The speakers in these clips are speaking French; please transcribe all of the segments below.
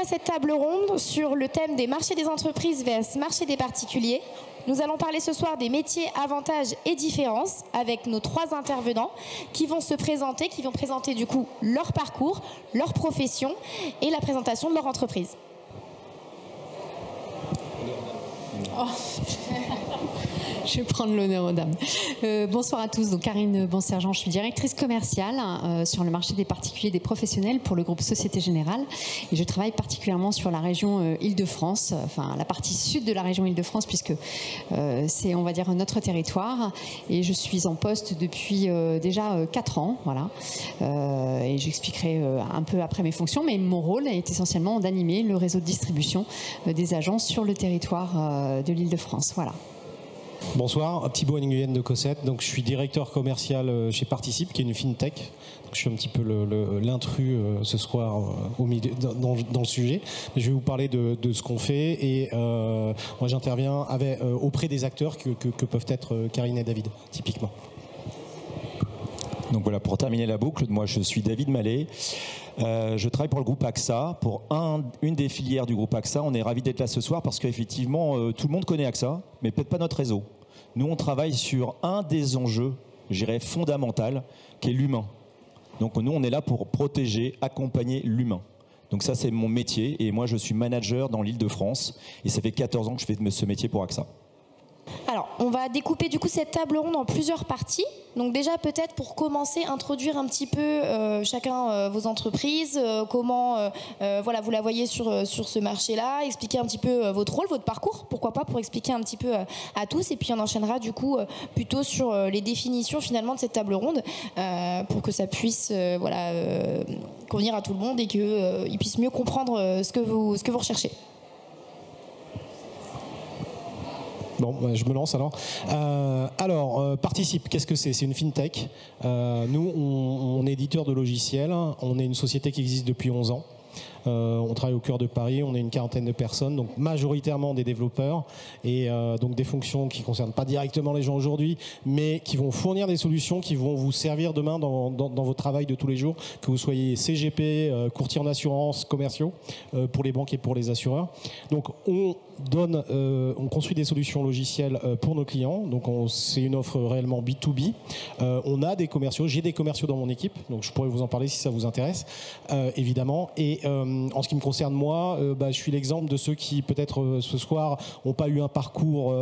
à cette table ronde sur le thème des marchés des entreprises vs marché des particuliers. Nous allons parler ce soir des métiers, avantages et différences avec nos 3 intervenants qui vont se présenter, qui vont présenter du coup leur parcours, leur profession et la présentation de leur entreprise. Oh. Je vais prendre l'honneur aux dames. Bonsoir à tous, donc Karine Bonsergent, je suis directrice commerciale sur le marché des particuliers, des professionnels pour le groupe Société Générale et je travaille particulièrement sur la région Île-de-France, enfin la partie sud de la région Île-de-France puisque c'est on va dire notre territoire et je suis en poste depuis déjà 4 ans, voilà. Et j'expliquerai un peu après mes fonctions, mais mon rôle est essentiellement d'animer le réseau de distribution des agences sur le territoire de l'Île-de-France, voilà. Bonsoir, Thibaut Nguyen de Cossette. Donc, je suis directeur commercial chez Participe, qui est une fintech. Donc, je suis un petit peu l'intrus ce soir au milieu, dans le sujet. Mais je vais vous parler de ce qu'on fait. Et moi, j'interviens auprès des acteurs que peuvent être Karine et David, typiquement. Donc voilà, pour terminer la boucle, moi je suis David Mallet. Je travaille pour le groupe AXA, pour une des filières du groupe AXA. On est ravis d'être là ce soir parce qu'effectivement, tout le monde connaît AXA, mais peut-être pas notre réseau. Nous, on travaille sur un des enjeux, je dirais, fondamental, qui est l'humain. Donc nous, on est là pour protéger, accompagner l'humain. Donc ça, c'est mon métier. Et moi, je suis manager dans l'Île-de-France. Et ça fait 14 ans que je fais ce métier pour AXA. Alors, on va découper du coup cette table ronde en plusieurs parties. Donc déjà, peut-être pour commencer, introduire un petit peu chacun vos entreprises, comment voilà, vous la voyez sur ce marché-là, expliquer un petit peu votre rôle, votre parcours, pourquoi pas, pour expliquer un petit peu à tous. Et puis on enchaînera du coup plutôt sur les définitions finalement de cette table ronde pour que ça puisse voilà, convenir à tout le monde et qu'ils puissent mieux comprendre ce que vous recherchez. Bon, je me lance alors. Participe, qu'est-ce que c'est? C'est une fintech. Nous, on est éditeur de logiciels. On est une société qui existe depuis 11 ans. On travaille au cœur de Paris, on est une 40aine de personnes, donc majoritairement des développeurs et donc des fonctions qui ne concernent pas directement les gens aujourd'hui, mais qui vont fournir des solutions qui vont vous servir demain dans votre travail de tous les jours, que vous soyez CGP, courtier en assurance, commerciaux, pour les banques et pour les assureurs. Donc on construit des solutions logicielles pour nos clients, donc c'est une offre réellement B2B. On a des commerciaux, j'ai des commerciaux dans mon équipe, donc je pourrais vous en parler si ça vous intéresse, évidemment. Et en ce qui me concerne moi, je suis l'exemple de ceux qui peut-être ce soir n'ont pas eu un parcours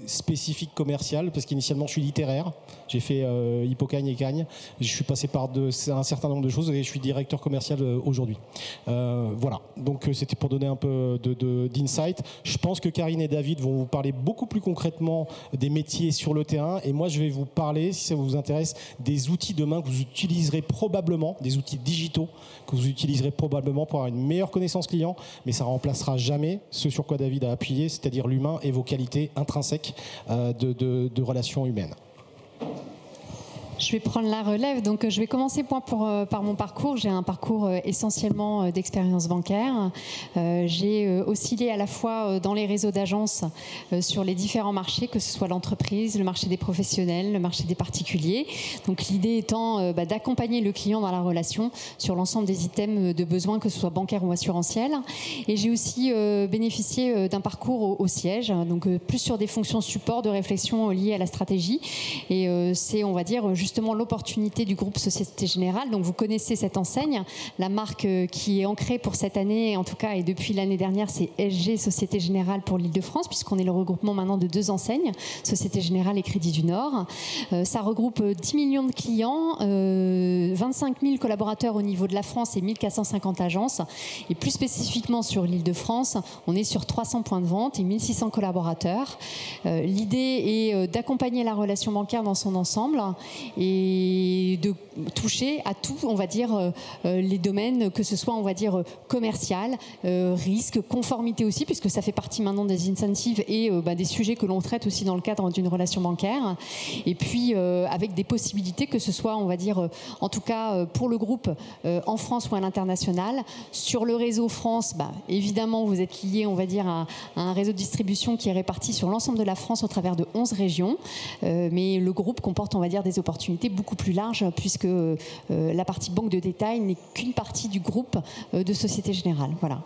spécifique commercial, parce qu'initialement je suis littéraire, j'ai fait Hippocagne et Cagne, je suis passé par un certain nombre de choses et je suis directeur commercial aujourd'hui. Voilà, donc c'était pour donner un peu d'insight. Je pense que Karine et David vont vous parler beaucoup plus concrètement des métiers sur le terrain et moi je vais vous parler, si ça vous intéresse, des outils demain que vous utiliserez probablement, des outils digitaux que vous utiliserez probablement pour avoir une meilleure connaissance client, mais ça ne remplacera jamais ce sur quoi David a appuyé, c'est-à-dire l'humain et vos qualités intrinsèques de relations humaines. Je vais prendre la relève, donc je vais commencer par mon parcours. J'ai un parcours essentiellement d'expérience bancaire. J'ai oscillé à la fois dans les réseaux d'agences sur les différents marchés, que ce soit l'entreprise, le marché des professionnels, le marché des particuliers. Donc l'idée étant d'accompagner le client dans la relation sur l'ensemble des items de besoins, que ce soit bancaire ou assurantiel. Et j'ai aussi bénéficié d'un parcours au siège, donc plus sur des fonctions support de réflexion liées à la stratégie. Et c'est, on va dire, justement l'opportunité du groupe Société Générale. Donc vous connaissez cette enseigne, la marque qui est ancrée pour cette année, en tout cas et depuis l'année dernière, c'est SG Société Générale pour l'Île-de-France, puisqu'on est le regroupement maintenant de 2 enseignes, Société Générale et Crédit du Nord. Ça regroupe 10 millions de clients, 25 000 collaborateurs au niveau de la France et 1450 agences. Et plus spécifiquement sur l'Île-de-France, on est sur 300 points de vente et 1600 collaborateurs. L'idée est d'accompagner la relation bancaire dans son ensemble et de toucher à tout, on va dire, les domaines, que ce soit, on va dire, commercial, risque, conformité aussi, puisque ça fait partie maintenant des incentives et des sujets que l'on traite aussi dans le cadre d'une relation bancaire. Et puis, avec des possibilités, que ce soit, on va dire, en tout cas, pour le groupe en France ou à l'international. Sur le réseau France, évidemment, vous êtes lié, on va dire, à un réseau de distribution qui est réparti sur l'ensemble de la France au travers de 11 régions. Mais le groupe comporte, on va dire, des opportunités beaucoup plus larges, puisque la partie banque de détail n'est qu'une partie du groupe de Société Générale. Voilà.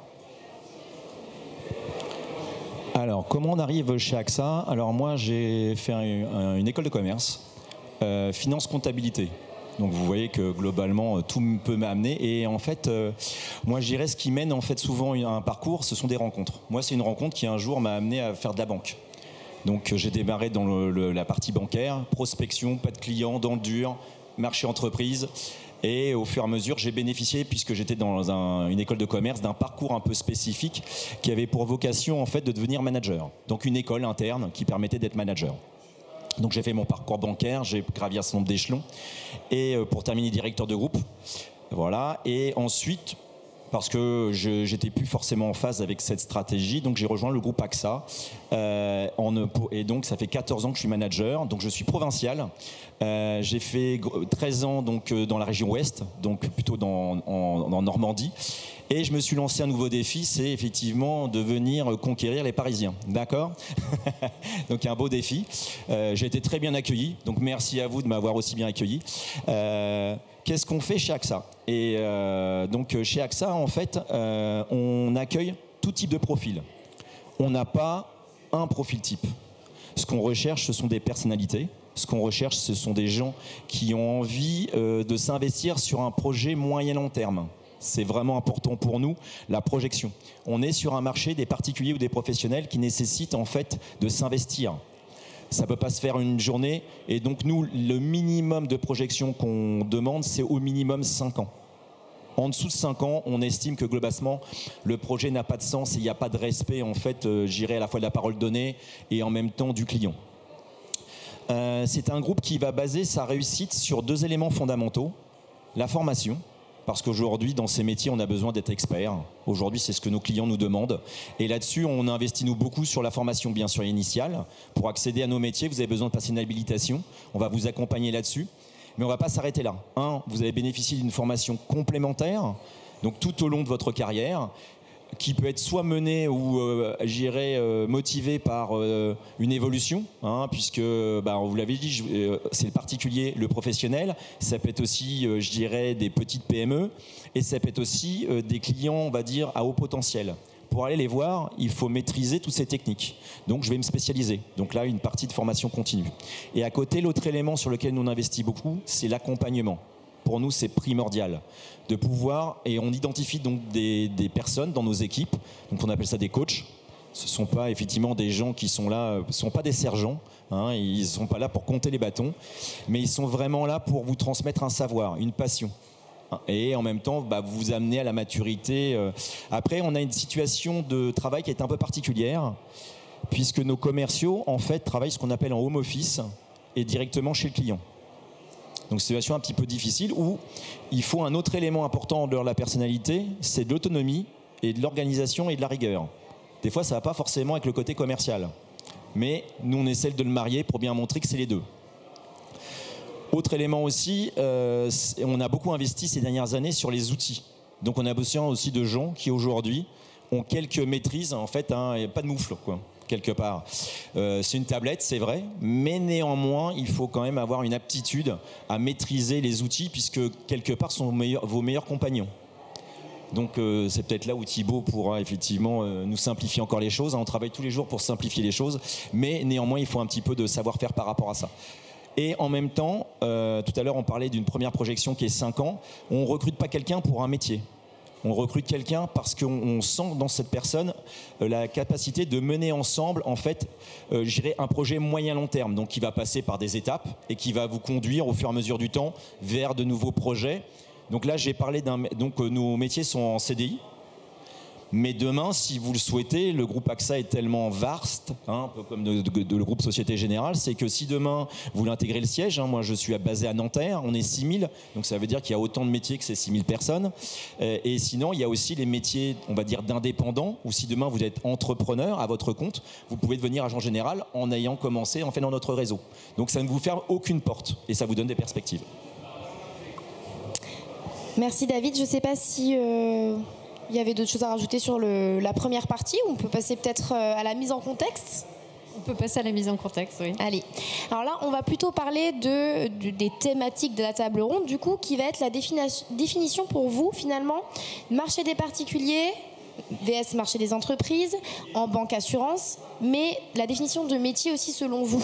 Alors, comment on arrive chez AXA? Alors moi, j'ai fait une école de commerce, finance comptabilité. Donc vous voyez que globalement tout peut m'amener, et en fait moi je dirais ce qui mène en fait souvent un parcours, ce sont des rencontres. Moi c'est une rencontre qui un jour m'a amené à faire de la banque. Donc j'ai démarré dans la partie bancaire, prospection, pas de clients, dans le dur, marché entreprise, et au fur et à mesure j'ai bénéficié, puisque j'étais dans une école de commerce, d'un parcours un peu spécifique qui avait pour vocation en fait de devenir manager. Donc une école interne qui permettait d'être manager. Donc j'ai fait mon parcours bancaire, j'ai gravi un certain nombre d'échelons, et pour terminer directeur de groupe, voilà. Et ensuite, parce que j'étais plus forcément en phase avec cette stratégie, donc j'ai rejoint le groupe AXA, et donc ça fait 14 ans que je suis manager, donc je suis provincial. J'ai fait 13 ans donc dans la région ouest, donc plutôt en Normandie. Et je me suis lancé un nouveau défi, c'est effectivement de venir conquérir les Parisiens. D'accord? Donc il y a un beau défi. J'ai été très bien accueilli, donc merci à vous de m'avoir aussi bien accueilli. Qu'est-ce qu'on fait chez AXA? Et donc chez AXA, en fait, on accueille tout type de profil. On n'a pas un profil type. Ce qu'on recherche, ce sont des personnalités. Ce qu'on recherche, ce sont des gens qui ont envie de s'investir sur un projet moyen-long terme. C'est vraiment important pour nous, la projection. On est sur un marché des particuliers ou des professionnels qui nécessitent en fait de s'investir. Ça ne peut pas se faire une journée, et donc nous, le minimum de projection qu'on demande, c'est au minimum 5 ans. En dessous de 5 ans, on estime que globalement, le projet n'a pas de sens et il n'y a pas de respect, en fait, j'irais à la fois de la parole donnée et en même temps du client. C'est un groupe qui va baser sa réussite sur 2 éléments fondamentaux. La formation, parce qu'aujourd'hui, dans ces métiers, on a besoin d'être expert. Aujourd'hui, c'est ce que nos clients nous demandent. Et là-dessus, on investit nous beaucoup sur la formation, bien sûr, initiale. Pour accéder à nos métiers, vous avez besoin de passer une habilitation. On va vous accompagner là-dessus. Mais on ne va pas s'arrêter là. Vous avez bénéficié d'une formation complémentaire, donc tout au long de votre carrière, qui peut être soit menée ou, motivée par une évolution, puisque, vous l'avez dit, c'est le particulier, le professionnel. Ça peut être aussi, je dirais, des petites PME, et ça peut être aussi des clients, on va dire, à haut potentiel. Pour aller les voir, il faut maîtriser toutes ces techniques. Donc, je vais me spécialiser. Donc là, une partie de formation continue. Et à côté, l'autre élément sur lequel nous on investit beaucoup, c'est l'accompagnement. Pour nous, c'est primordial de pouvoir, et on identifie donc des personnes dans nos équipes, donc on appelle ça des coachs. Ce ne sont pas effectivement des gens qui sont là, ce ne sont pas des sergents, ils ne sont pas là pour compter les bâtons, mais ils sont vraiment là pour vous transmettre un savoir, une passion. Et en même temps, vous amener à la maturité. Après, on a une situation de travail qui est un peu particulière, puisque nos commerciaux, en fait, travaillent ce qu'on appelle en home office et directement chez le client. Donc c'est une situation un petit peu difficile où il faut un autre élément important de la personnalité, c'est de l'autonomie et de l'organisation et de la rigueur. Des fois, ça ne va pas forcément avec le côté commercial. Mais nous, on essaie de le marier pour bien montrer que c'est les deux. Autre élément aussi, on a beaucoup investi ces dernières années sur les outils. Donc on a besoin aussi de gens qui aujourd'hui ont quelques maîtrises, en fait, pas de moufle, quoi. Quelque part. C'est une tablette, c'est vrai, mais néanmoins, il faut quand même avoir une aptitude à maîtriser les outils, puisque quelque part, sont vos meilleurs compagnons. Donc c'est peut-être là où Thibaut pourra effectivement nous simplifier encore les choses. On travaille tous les jours pour simplifier les choses, mais néanmoins, il faut un petit peu de savoir-faire par rapport à ça. Et en même temps, tout à l'heure, on parlait d'une première projection qui est 5 ans. On ne recrute pas quelqu'un pour un métier. On recrute quelqu'un parce qu'on sent dans cette personne la capacité de mener ensemble, en fait, un projet moyen-long terme. Donc, qui va passer par des étapes et qui va vous conduire au fur et à mesure du temps vers de nouveaux projets. Donc là, j'ai parlé donc nos métiers sont en CDI. Mais demain, si vous le souhaitez, le groupe AXA est tellement vaste, un peu comme le groupe Société Générale, c'est que si demain vous voulez intégrer le siège, moi je suis basé à Nanterre, on est 6000, donc ça veut dire qu'il y a autant de métiers que ces 6000 personnes. Et sinon, il y a aussi les métiers, on va dire, d'indépendants, ou si demain vous êtes entrepreneur à votre compte, vous pouvez devenir agent général en ayant commencé en fait dans notre réseau. Donc ça ne vous ferme aucune porte et ça vous donne des perspectives. Merci David, je ne sais pas si... il y avait d'autres choses à rajouter sur la première partie, ou on peut passer peut-être à la mise en contexte? On peut passer à la mise en contexte, oui. Allez. Alors là, on va plutôt parler des thématiques de la table ronde, du coup, qui va être la définition pour vous, finalement, marché des particuliers, VS marché des entreprises, en banque assurance, mais la définition de métier aussi selon vous.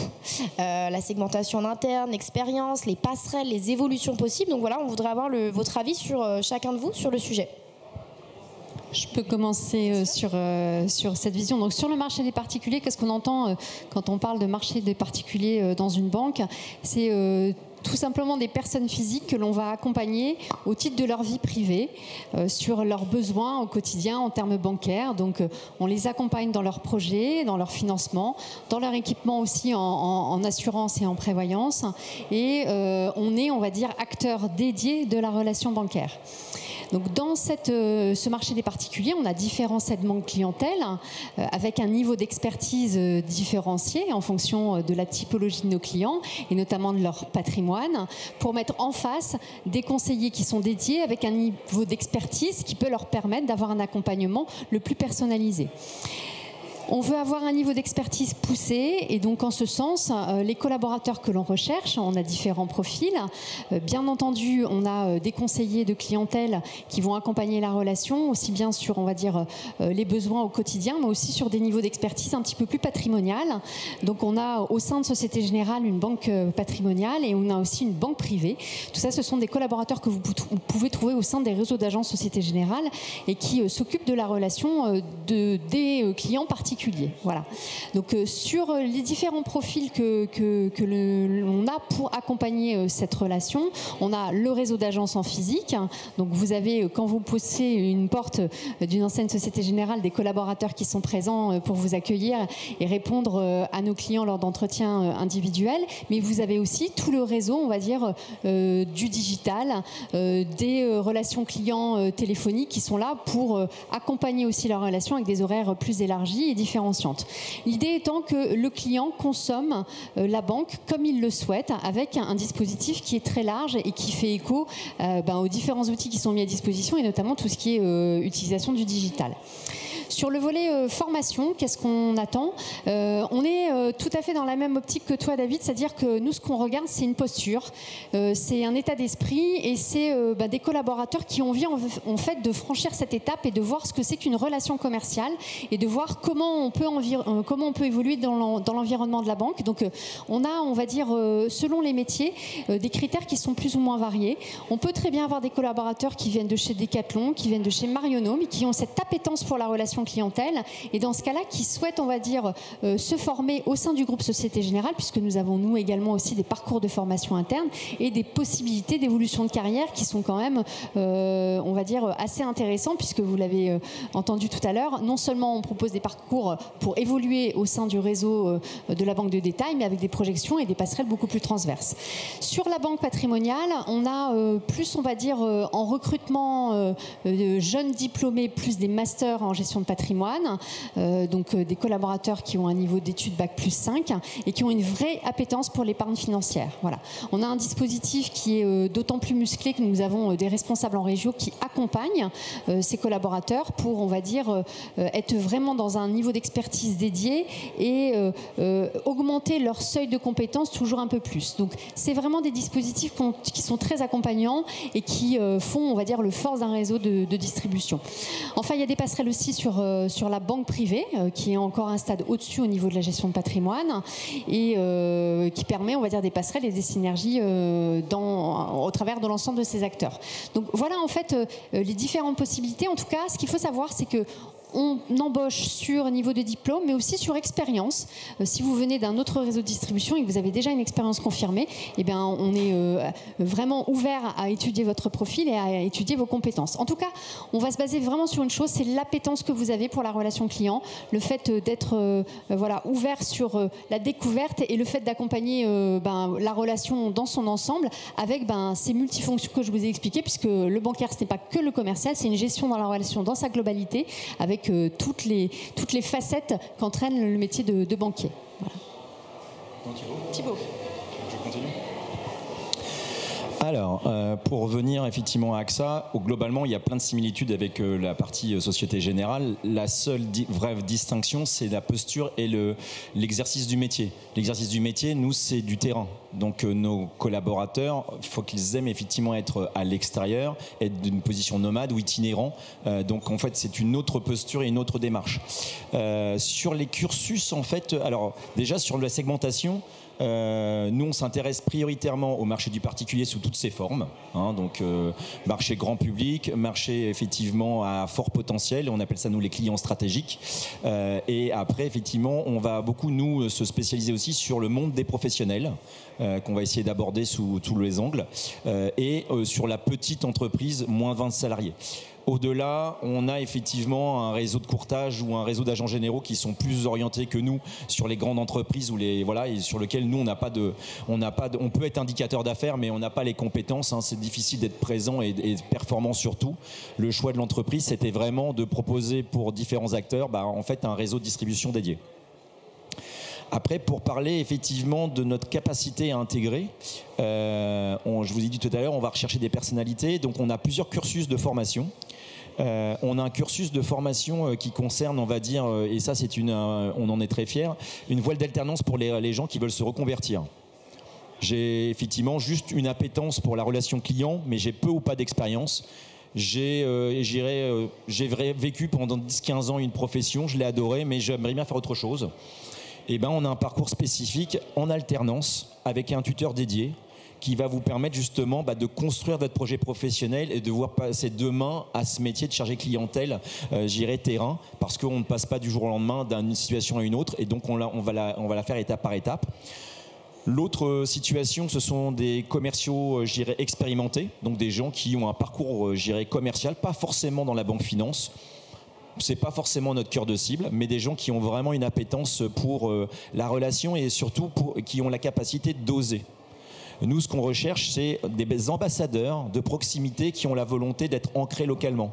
La segmentation en interne, l'expérience, les passerelles, les évolutions possibles. Donc voilà, on voudrait avoir votre avis sur chacun de vous sur le sujet. Je peux commencer sur cette vision. Donc, sur le marché des particuliers, qu'est-ce qu'on entend quand on parle de marché des particuliers dans une banque? C'est tout simplement des personnes physiques que l'on va accompagner au titre de leur vie privée, sur leurs besoins au quotidien en termes bancaires. Donc, on les accompagne dans leurs projets, dans leur financement, dans leur équipement aussi en assurance et en prévoyance. Et on est, on va dire, acteur dédié de la relation bancaire. Donc dans ce marché des particuliers, on a différents segments de clientèle avec un niveau d'expertise différencié en fonction de la typologie de nos clients et notamment de leur patrimoine, pour mettre en face des conseillers qui sont dédiés avec un niveau d'expertise qui peut leur permettre d'avoir un accompagnement le plus personnalisé. On veut avoir un niveau d'expertise poussé et donc en ce sens, les collaborateurs que l'on recherche, on a différents profils. Bien entendu, on a des conseillers de clientèle qui vont accompagner la relation, aussi bien sur, on va dire, les besoins au quotidien, mais aussi sur des niveaux d'expertise un petit peu plus patrimoniales. Donc on a au sein de Société Générale une banque patrimoniale et on a aussi une banque privée. Tout ça, ce sont des collaborateurs que vous pouvez trouver au sein des réseaux d'agences Société Générale et qui s'occupent de la relation des clients particuliers. Voilà. Donc sur les différents profils l'on a pour accompagner cette relation, on a le réseau d'agences en physique. Donc vous avez, quand vous poussez une porte d'une ancienne Société Générale, des collaborateurs qui sont présents pour vous accueillir et répondre à nos clients lors d'entretiens individuels. Mais vous avez aussi tout le réseau, on va dire, du digital, des relations clients téléphoniques qui sont là pour accompagner aussi leur relation avec des horaires plus élargis et différenciante. L'idée étant que le client consomme la banque comme il le souhaite, avec un dispositif qui est très large et qui fait écho aux différents outils qui sont mis à disposition et notamment tout ce qui est utilisation du digital. Sur le volet formation, qu'est-ce qu'on attend? On est tout à fait dans la même optique que toi, David, c'est-à-dire que nous, ce qu'on regarde, c'est une posture, c'est un état d'esprit et c'est des collaborateurs qui ont envie en fait de franchir cette étape et de voir ce que c'est qu'une relation commerciale et de voir comment on peut évoluer dans l'environnement de la banque. Donc on a, on va dire, selon les métiers, des critères qui sont plus ou moins variés. On peut très bien avoir des collaborateurs qui viennent de chez Decathlon, qui viennent de chez Marionneau, mais qui ont cette appétence pour la relation clientèle et dans ce cas-là qui souhaitent, on va dire, se former au sein du groupe Société Générale, puisque nous avons nous également aussi des parcours de formation interne et des possibilités d'évolution de carrière qui sont quand même on va dire assez intéressants, puisque vous l'avez entendu tout à l'heure, non seulement on propose des parcours pour évoluer au sein du réseau de la banque de détail, mais avec des projections et des passerelles beaucoup plus transverses. Sur la banque patrimoniale, on a plus, on va dire, en recrutement de jeunes diplômés, plus des masters en gestion de patrimoine, donc des collaborateurs qui ont un niveau d'études Bac plus 5 et qui ont une vraie appétence pour l'épargne financière. Voilà. On a un dispositif qui est d'autant plus musclé que nous avons des responsables en région qui accompagnent ces collaborateurs pour, on va dire, être vraiment dans un niveau d'expertise dédié et augmenter leur seuil de compétences toujours un peu plus. Donc c'est vraiment des dispositifs qui sont très accompagnants et qui font, on va dire, le force d'un réseau de distribution. Enfin, il y a des passerelles aussi sur la banque privée, qui est encore un stade au-dessus au niveau de la gestion de patrimoine et qui permet, on va dire, des passerelles et des synergies au travers de l'ensemble de ces acteurs. Donc voilà en fait les différentes possibilités. En tout cas, ce qu'il faut savoir, c'est que on embauche sur niveau de diplôme, mais aussi sur expérience. Si vous venez d'un autre réseau de distribution et que vous avez déjà une expérience confirmée, eh bien, on est vraiment ouvert à étudier votre profil et à étudier vos compétences. En tout cas, on va se baser vraiment sur une chose, c'est l'appétence que vous avez pour la relation client, le fait d'être ouvert sur la découverte et le fait d'accompagner la relation dans son ensemble avec ces multifonctions que je vous ai expliquées, puisque le bancaire, ce n'est pas que le commercial, c'est une gestion dans la relation dans sa globalité, avec toutes les facettes qu'entraîne le métier de banquier. Voilà. Thibaut. Je continue. Alors, pour revenir effectivement à AXA, globalement, il y a plein de similitudes avec la partie Société Générale. La seule vraie distinction, c'est la posture et l'exercice du métier. L'exercice du métier, nous, c'est du terrain. Donc, nos collaborateurs, il faut qu'ils aiment effectivement être à l'extérieur, être d'une position nomade ou itinérant. Donc, en fait, c'est une autre posture et une autre démarche. Sur les cursus, en fait, alors, déjà, sur la segmentation, nous, on s'intéresse prioritairement au marché du particulier sous toutes ses formes, hein, donc marché grand public, marché effectivement à fort potentiel, on appelle ça nous les clients stratégiques. Et après, effectivement, on va beaucoup nous se spécialiser aussi sur le monde des professionnels, qu'on va essayer d'aborder sous tous les angles, et sur la petite entreprise, moins 20 salariés. Au-delà, on a effectivement un réseau de courtage ou un réseau d'agents généraux qui sont plus orientés que nous sur les grandes entreprises et sur lesquelles nous on peut être indicateur d'affaires, mais on n'a pas les compétences. Hein, c'est difficile d'être présent et performant surtout. Le choix de l'entreprise, c'était vraiment de proposer pour différents acteurs, en fait, un réseau de distribution dédié. Après, pour parler effectivement de notre capacité à intégrer, je vous ai dit tout à l'heure, on va rechercher des personnalités. Donc, on a plusieurs cursus de formation. On a un cursus de formation qui concerne, on va dire, et ça, on en est très fiers, une voile d'alternance pour les gens qui veulent se reconvertir. J'ai effectivement juste une appétence pour la relation client, mais j'ai peu ou pas d'expérience. J'ai vécu pendant 10-15 ans une profession, je l'ai adorée, mais j'aimerais bien faire autre chose. Et on a un parcours spécifique en alternance avec un tuteur dédié qui va vous permettre justement de construire votre projet professionnel et de voir passer demain à ce métier de chargé clientèle, terrain, parce qu'on ne passe pas du jour au lendemain d'une situation à une autre, et donc on va la faire étape par étape. L'autre situation, ce sont des commerciaux, expérimentés, donc des gens qui ont un parcours, commercial, pas forcément dans la banque finance. C'est pas forcément notre cœur de cible, mais des gens qui ont vraiment une appétence pour la relation et surtout qui ont la capacité d'oser. Nous, ce qu'on recherche, c'est des ambassadeurs de proximité qui ont la volonté d'être ancrés localement.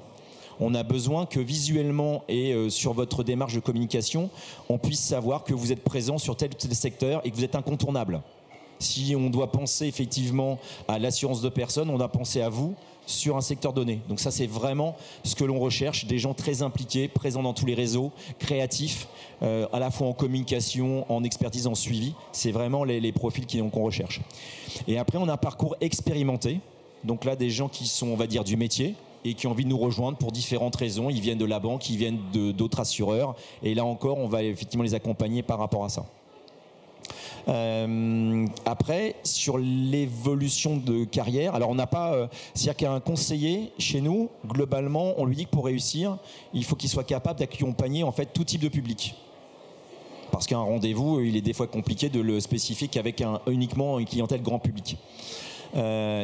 On a besoin que visuellement et sur votre démarche de communication, on puisse savoir que vous êtes présent sur tel ou tel secteur et que vous êtes incontournable. Si on doit penser effectivement à l'assurance de personnes, on doit penser à vous sur un secteur donné. Donc ça, c'est vraiment ce que l'on recherche, des gens très impliqués, présents dans tous les réseaux, créatifs, à la fois en communication, en expertise, en suivi. C'est vraiment les profils qu'on recherche. Et après, on a un parcours expérimenté. Donc là, des gens qui sont, on va dire, du métier et qui ont envie de nous rejoindre pour différentes raisons. Ils viennent de la banque, ils viennent d'autres assureurs. Et là encore, on va effectivement les accompagner par rapport à ça. Après, sur l'évolution de carrière, alors on n'a pas, c'est-à-dire qu'un conseiller chez nous, globalement, on lui dit que pour réussir, il faut qu'il soit capable d'accompagner en fait tout type de public. Parce qu'un rendez-vous, il est des fois compliqué de le spécifier qu'avec uniquement une clientèle grand public.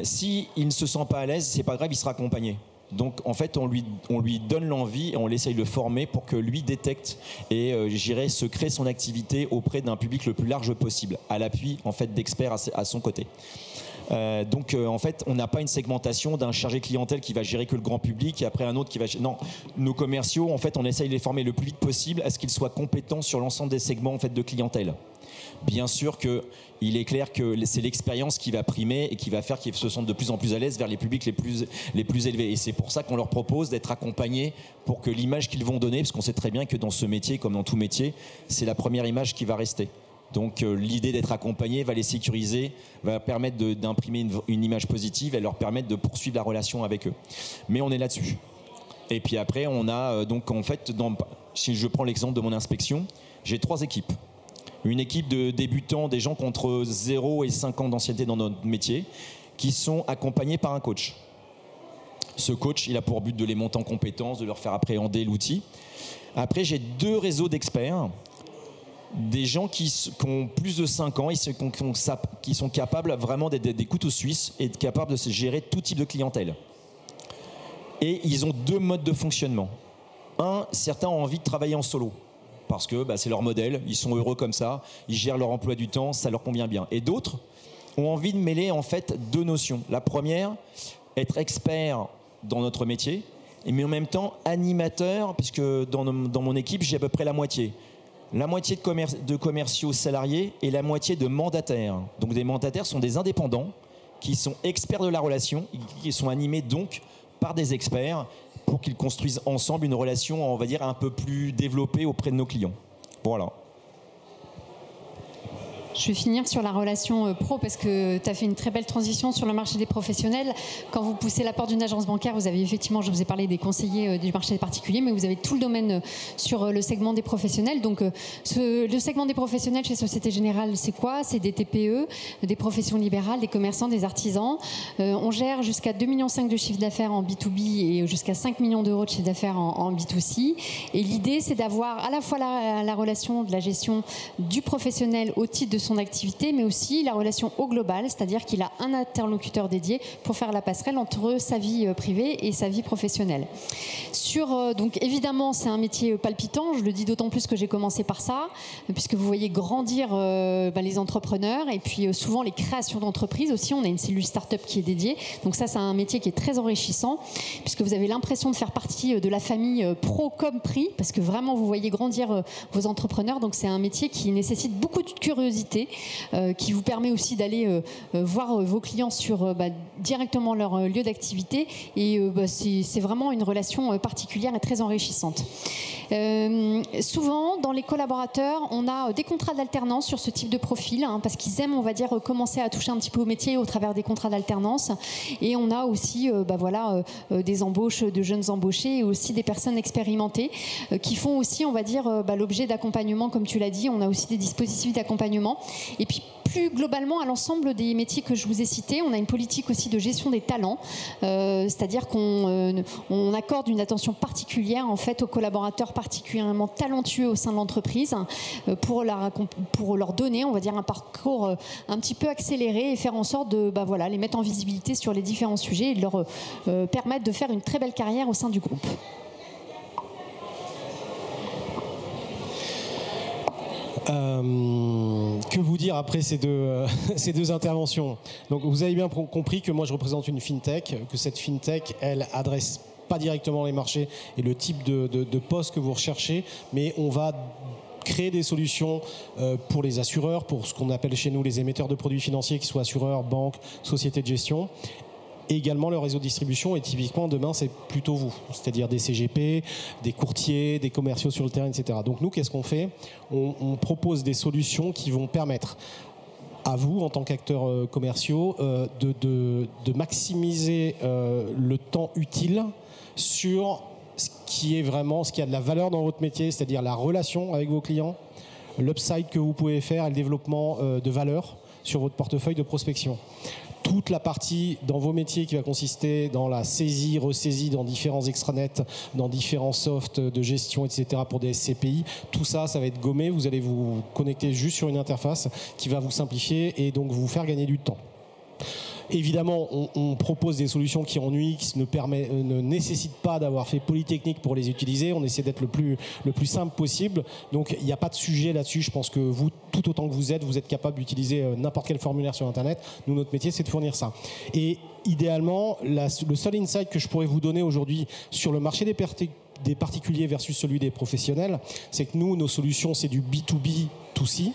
Si il ne se sent pas à l'aise, c'est pas grave, il sera accompagné. Donc en fait on lui donne l'envie et on essaye de le former pour que lui détecte et se crée son activité auprès d'un public le plus large possible, à l'appui en fait d'experts à son côté. Donc en fait on n'a pas une segmentation d'un chargé clientèle qui va gérer que le grand public et après un autre qui va non, nos commerciaux en fait on essaye de les former le plus vite possible à ce qu'ils soient compétents sur l'ensemble des segments en fait de clientèle. Bien sûr qu'il est clair que c'est l'expérience qui va primer et qui va faire qu'ils se sentent de plus en plus à l'aise vers les publics les plus élevés. Et c'est pour ça qu'on leur propose d'être accompagnés pour que l'image qu'ils vont donner, parce qu'on sait très bien que dans ce métier, comme dans tout métier, c'est la première image qui va rester. Donc l'idée d'être accompagné va les sécuriser, va permettre d'imprimer une image positive et leur permettre de poursuivre la relation avec eux. Mais on est là-dessus. Et puis après, on a donc en fait, si je prends l'exemple de mon inspection, j'ai 3 équipes. Une équipe de débutants, des gens qui ont entre 0 et 5 ans d'ancienneté dans notre métier, qui sont accompagnés par un coach. Ce coach, il a pour but de les monter en compétences, de leur faire appréhender l'outil. Après, j'ai 2 réseaux d'experts, des gens qui ont plus de 5 ans, qui sont capables vraiment d'être des couteaux suisses et capables de gérer tout type de clientèle. Et ils ont 2 modes de fonctionnement. Certains ont envie de travailler en solo. Parce que c'est leur modèle, ils sont heureux comme ça, ils gèrent leur emploi du temps, ça leur convient bien. Et d'autres ont envie de mêler en fait 2 notions. La première, être expert dans notre métier, mais en même temps animateur, puisque dans mon équipe, j'ai à peu près la moitié. La moitié de commerciaux salariés et la moitié de mandataires. Donc des mandataires sont des indépendants qui sont experts de la relation, qui sont animés donc par des experts pour qu'ils construisent ensemble une relation, on va dire, un peu plus développée auprès de nos clients. Voilà. Je vais finir sur la relation pro parce que tu as fait une très belle transition sur le marché des professionnels. Quand vous poussez la porte d'une agence bancaire, vous avez effectivement, je vous ai parlé des conseillers du marché des particuliers, mais vous avez tout le domaine sur le segment des professionnels. Donc le segment des professionnels chez Société Générale, c'est quoi? C'est des TPE, des professions libérales, des commerçants, des artisans. On gère jusqu'à 2,5 millions de chiffre d'affaires en B2B et jusqu'à 5 millions d'euros de chiffre d'affaires en B2C. Et l'idée, c'est d'avoir à la fois la relation de la gestion du professionnel au titre de son activité, mais aussi la relation au global, c'est-à-dire qu'il a un interlocuteur dédié pour faire la passerelle entre sa vie privée et sa vie professionnelle. Donc évidemment, c'est un métier palpitant, je le dis d'autant plus que j'ai commencé par ça, puisque vous voyez grandir les entrepreneurs et puis souvent les créations d'entreprises aussi. On a une cellule start-up qui est dédiée, donc ça c'est un métier qui est très enrichissant, puisque vous avez l'impression de faire partie de la famille pro comme pri, parce que vraiment vous voyez grandir vos entrepreneurs, donc c'est un métier qui nécessite beaucoup de curiosité, qui vous permet aussi d'aller voir vos clients sur directement leur lieu d'activité, et c'est vraiment une relation particulière et très enrichissante. Souvent, dans les collaborateurs, on a des contrats d'alternance sur ce type de profil, parce qu'ils aiment, on va dire, commencer à toucher un petit peu au métier au travers des contrats d'alternance. Et on a aussi des embauches de jeunes embauchés et aussi des personnes expérimentées qui font aussi, on va dire, l'objet d'accompagnement, comme tu l'as dit. On a aussi des dispositifs d'accompagnement. Et puis, plus globalement, à l'ensemble des métiers que je vous ai cités, on a une politique aussi de gestion des talents, c'est-à-dire qu'on accorde une attention particulière en fait aux collaborateurs particulièrement talentueux au sein de l'entreprise pour leur donner, on va dire, un parcours un petit peu accéléré et faire en sorte de les mettre en visibilité sur les différents sujets et de leur permettre de faire une très belle carrière au sein du groupe. Que vous dire après ces deux interventions? Donc vous avez bien compris que moi je représente une fintech, que cette fintech elle adresse pas directement les marchés et le type de poste que vous recherchez, mais on va créer des solutions pour les assureurs, pour ce qu'on appelle chez nous les émetteurs de produits financiers, qu'ils soient assureurs, banques, sociétés de gestion. Et également le réseau de distribution, et typiquement demain c'est plutôt vous, c'est-à-dire des CGP, des courtiers, des commerciaux sur le terrain, etc. Donc nous, qu'est-ce qu'on fait? On propose des solutions qui vont permettre à vous, en tant qu'acteurs commerciaux, de maximiser le temps utile sur ce qui a de la valeur dans votre métier, c'est-à-dire la relation avec vos clients, l'upside que vous pouvez faire et le développement de valeur sur votre portefeuille de prospection. Toute la partie dans vos métiers qui va consister dans la saisie, ressaisie dans différents extranets, dans différents softs de gestion, etc. pour des SCPI, tout ça, ça va être gommé. Vous allez vous connecter juste sur une interface qui va vous simplifier et donc vous faire gagner du temps. Évidemment, on propose des solutions qui en UX ne nécessitent pas d'avoir fait Polytechnique pour les utiliser. On essaie d'être le plus simple possible. Donc, il n'y a pas de sujet là-dessus. Je pense que vous, tout autant que vous êtes capable d'utiliser n'importe quel formulaire sur Internet. Nous, notre métier, c'est de fournir ça. Et idéalement, le seul insight que je pourrais vous donner aujourd'hui sur le marché des particuliers versus celui des professionnels, c'est que nous, nos solutions, c'est du B2B2C.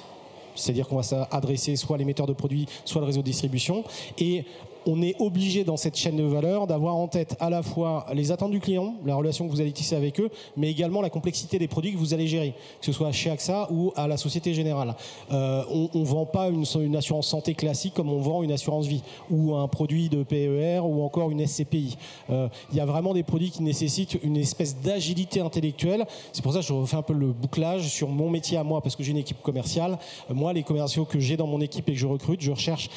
C'est-à-dire qu'on va s'adresser soit à l'émetteur de produits, soit le réseau de distribution. Et on est obligé dans cette chaîne de valeur d'avoir en tête à la fois les attentes du client, la relation que vous allez tisser avec eux, mais également la complexité des produits que vous allez gérer, que ce soit chez AXA ou à la Société Générale. On ne vend pas une assurance santé classique comme on vend une assurance vie ou un produit de PER ou encore une SCPI. Il y a vraiment des produits qui nécessitent une espèce d'agilité intellectuelle. C'est pour ça que je refais un peu le bouclage sur mon métier à moi, parce que j'ai une équipe commerciale. Moi, les commerciaux que j'ai dans mon équipe et que je recrute, je recherche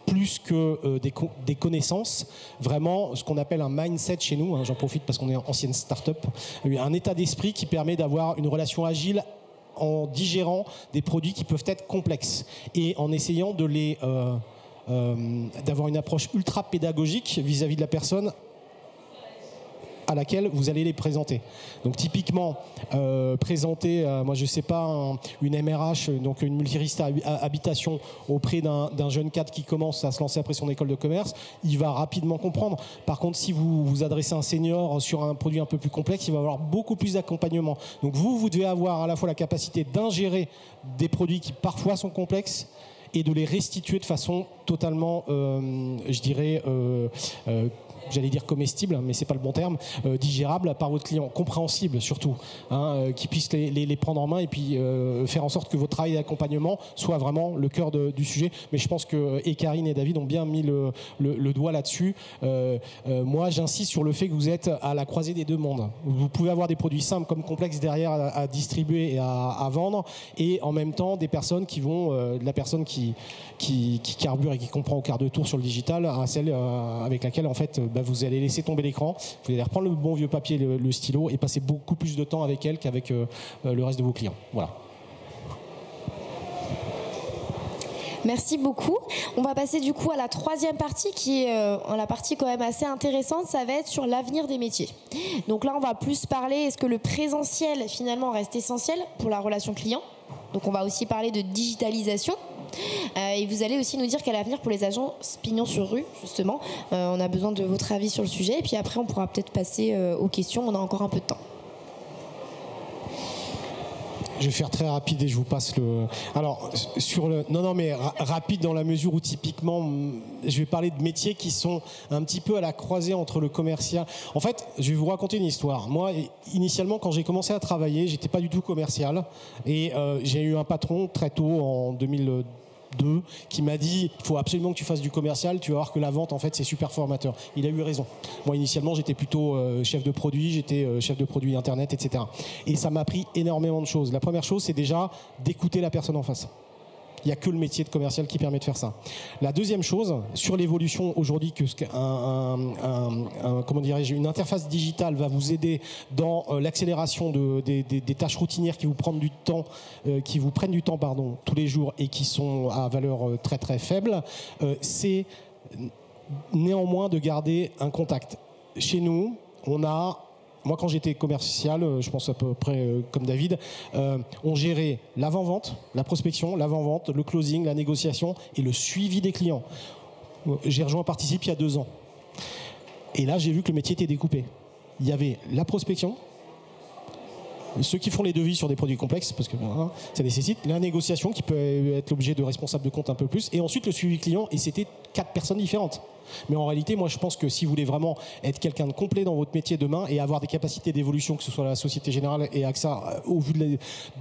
plus que des connaissances, vraiment ce qu'on appelle un mindset chez nous, j'en profite parce qu'on est ancienne start-up, un état d'esprit qui permet d'avoir une relation agile en digérant des produits qui peuvent être complexes et en essayant d'avoir une approche ultra pédagogique vis-à-vis de la personne à laquelle vous allez les présenter. Donc typiquement, présenter, moi je sais pas, une MRH, donc une multirisque habitation auprès d'un jeune cadre qui commence à se lancer après son école de commerce, il va rapidement comprendre. Par contre, si vous vous adressez à un senior sur un produit un peu plus complexe, il va avoir beaucoup plus d'accompagnement. Donc vous devez avoir à la fois la capacité d'ingérer des produits qui parfois sont complexes et de les restituer de façon totalement, je dirais, j'allais dire comestible, mais c'est pas le bon terme, digérable par votre client, compréhensible surtout, qui puisse les prendre en main et puis faire en sorte que votre travail d'accompagnement soit vraiment le cœur du sujet. Mais je pense que Karine et David ont bien mis le doigt là-dessus. Moi, j'insiste sur le fait que vous êtes à la croisée des deux mondes. Vous pouvez avoir des produits simples comme complexes derrière à distribuer et à vendre, et en même temps des personnes qui vont, de la personne qui carbure et qui comprend au quart de tour sur le digital à celle avec laquelle en fait vous allez laisser tomber l'écran, vous allez reprendre le bon vieux papier, le stylo, et passer beaucoup plus de temps avec elle qu'avec le reste de vos clients. Voilà. Merci beaucoup. On va passer du coup à la troisième partie qui est la partie quand même assez intéressante. Ça va être sur l'avenir des métiers. Donc là, on va plus parler, est-ce que le présentiel finalement reste essentiel pour la relation client? Donc on va aussi parler de digitalisation. Et vous allez aussi nous dire quel avenir pour les agents pignon sur rue, justement. On a besoin de votre avis sur le sujet. Et puis après, on pourra peut-être passer aux questions. On a encore un peu de temps. Je vais faire très rapide et je vous passe le... Alors, sur le... Non, mais rapide dans la mesure où typiquement, je vais parler de métiers qui sont un petit peu à la croisée entre le commercial. En fait, je vais vous raconter une histoire. Moi, initialement, quand j'ai commencé à travailler, j'étais pas du tout commercial. Et j'ai eu un patron très tôt, en 2002, qui m'a dit il faut absolument que tu fasses du commercial, tu vas voir que la vente en fait c'est super formateur. Il a eu raison. Moi initialement j'étais plutôt chef de produit, j'étais chef de produit internet, etc. Et ça m'a appris énormément de choses. La première chose c'est déjà d'écouter la personne en face. Il n'y a que le métier de commercial qui permet de faire ça. La deuxième chose, sur l'évolution aujourd'hui, que comment dirais-je, une interface digitale va vous aider dans l'accélération des tâches routinières qui vous prennent du temps, tous les jours et qui sont à valeur très très faible, c'est néanmoins de garder un contact. Chez nous, moi, quand j'étais commercial, je pense à peu près comme David, on gérait l'avant-vente, la prospection, l'avant-vente, le closing, la négociation et le suivi des clients. J'ai rejoint Participe il y a 2 ans. Et là, j'ai vu que le métier était découpé. Il y avait la prospection, ceux qui font les devis sur des produits complexes, parce que ça nécessite la négociation qui peut être l'objet de responsable de compte un peu plus, et ensuite le suivi client, et c'était 4 personnes différentes. Mais en réalité, moi je pense que si vous voulez vraiment être quelqu'un de complet dans votre métier demain et avoir des capacités d'évolution, que ce soit la Société Générale et AXA, au vu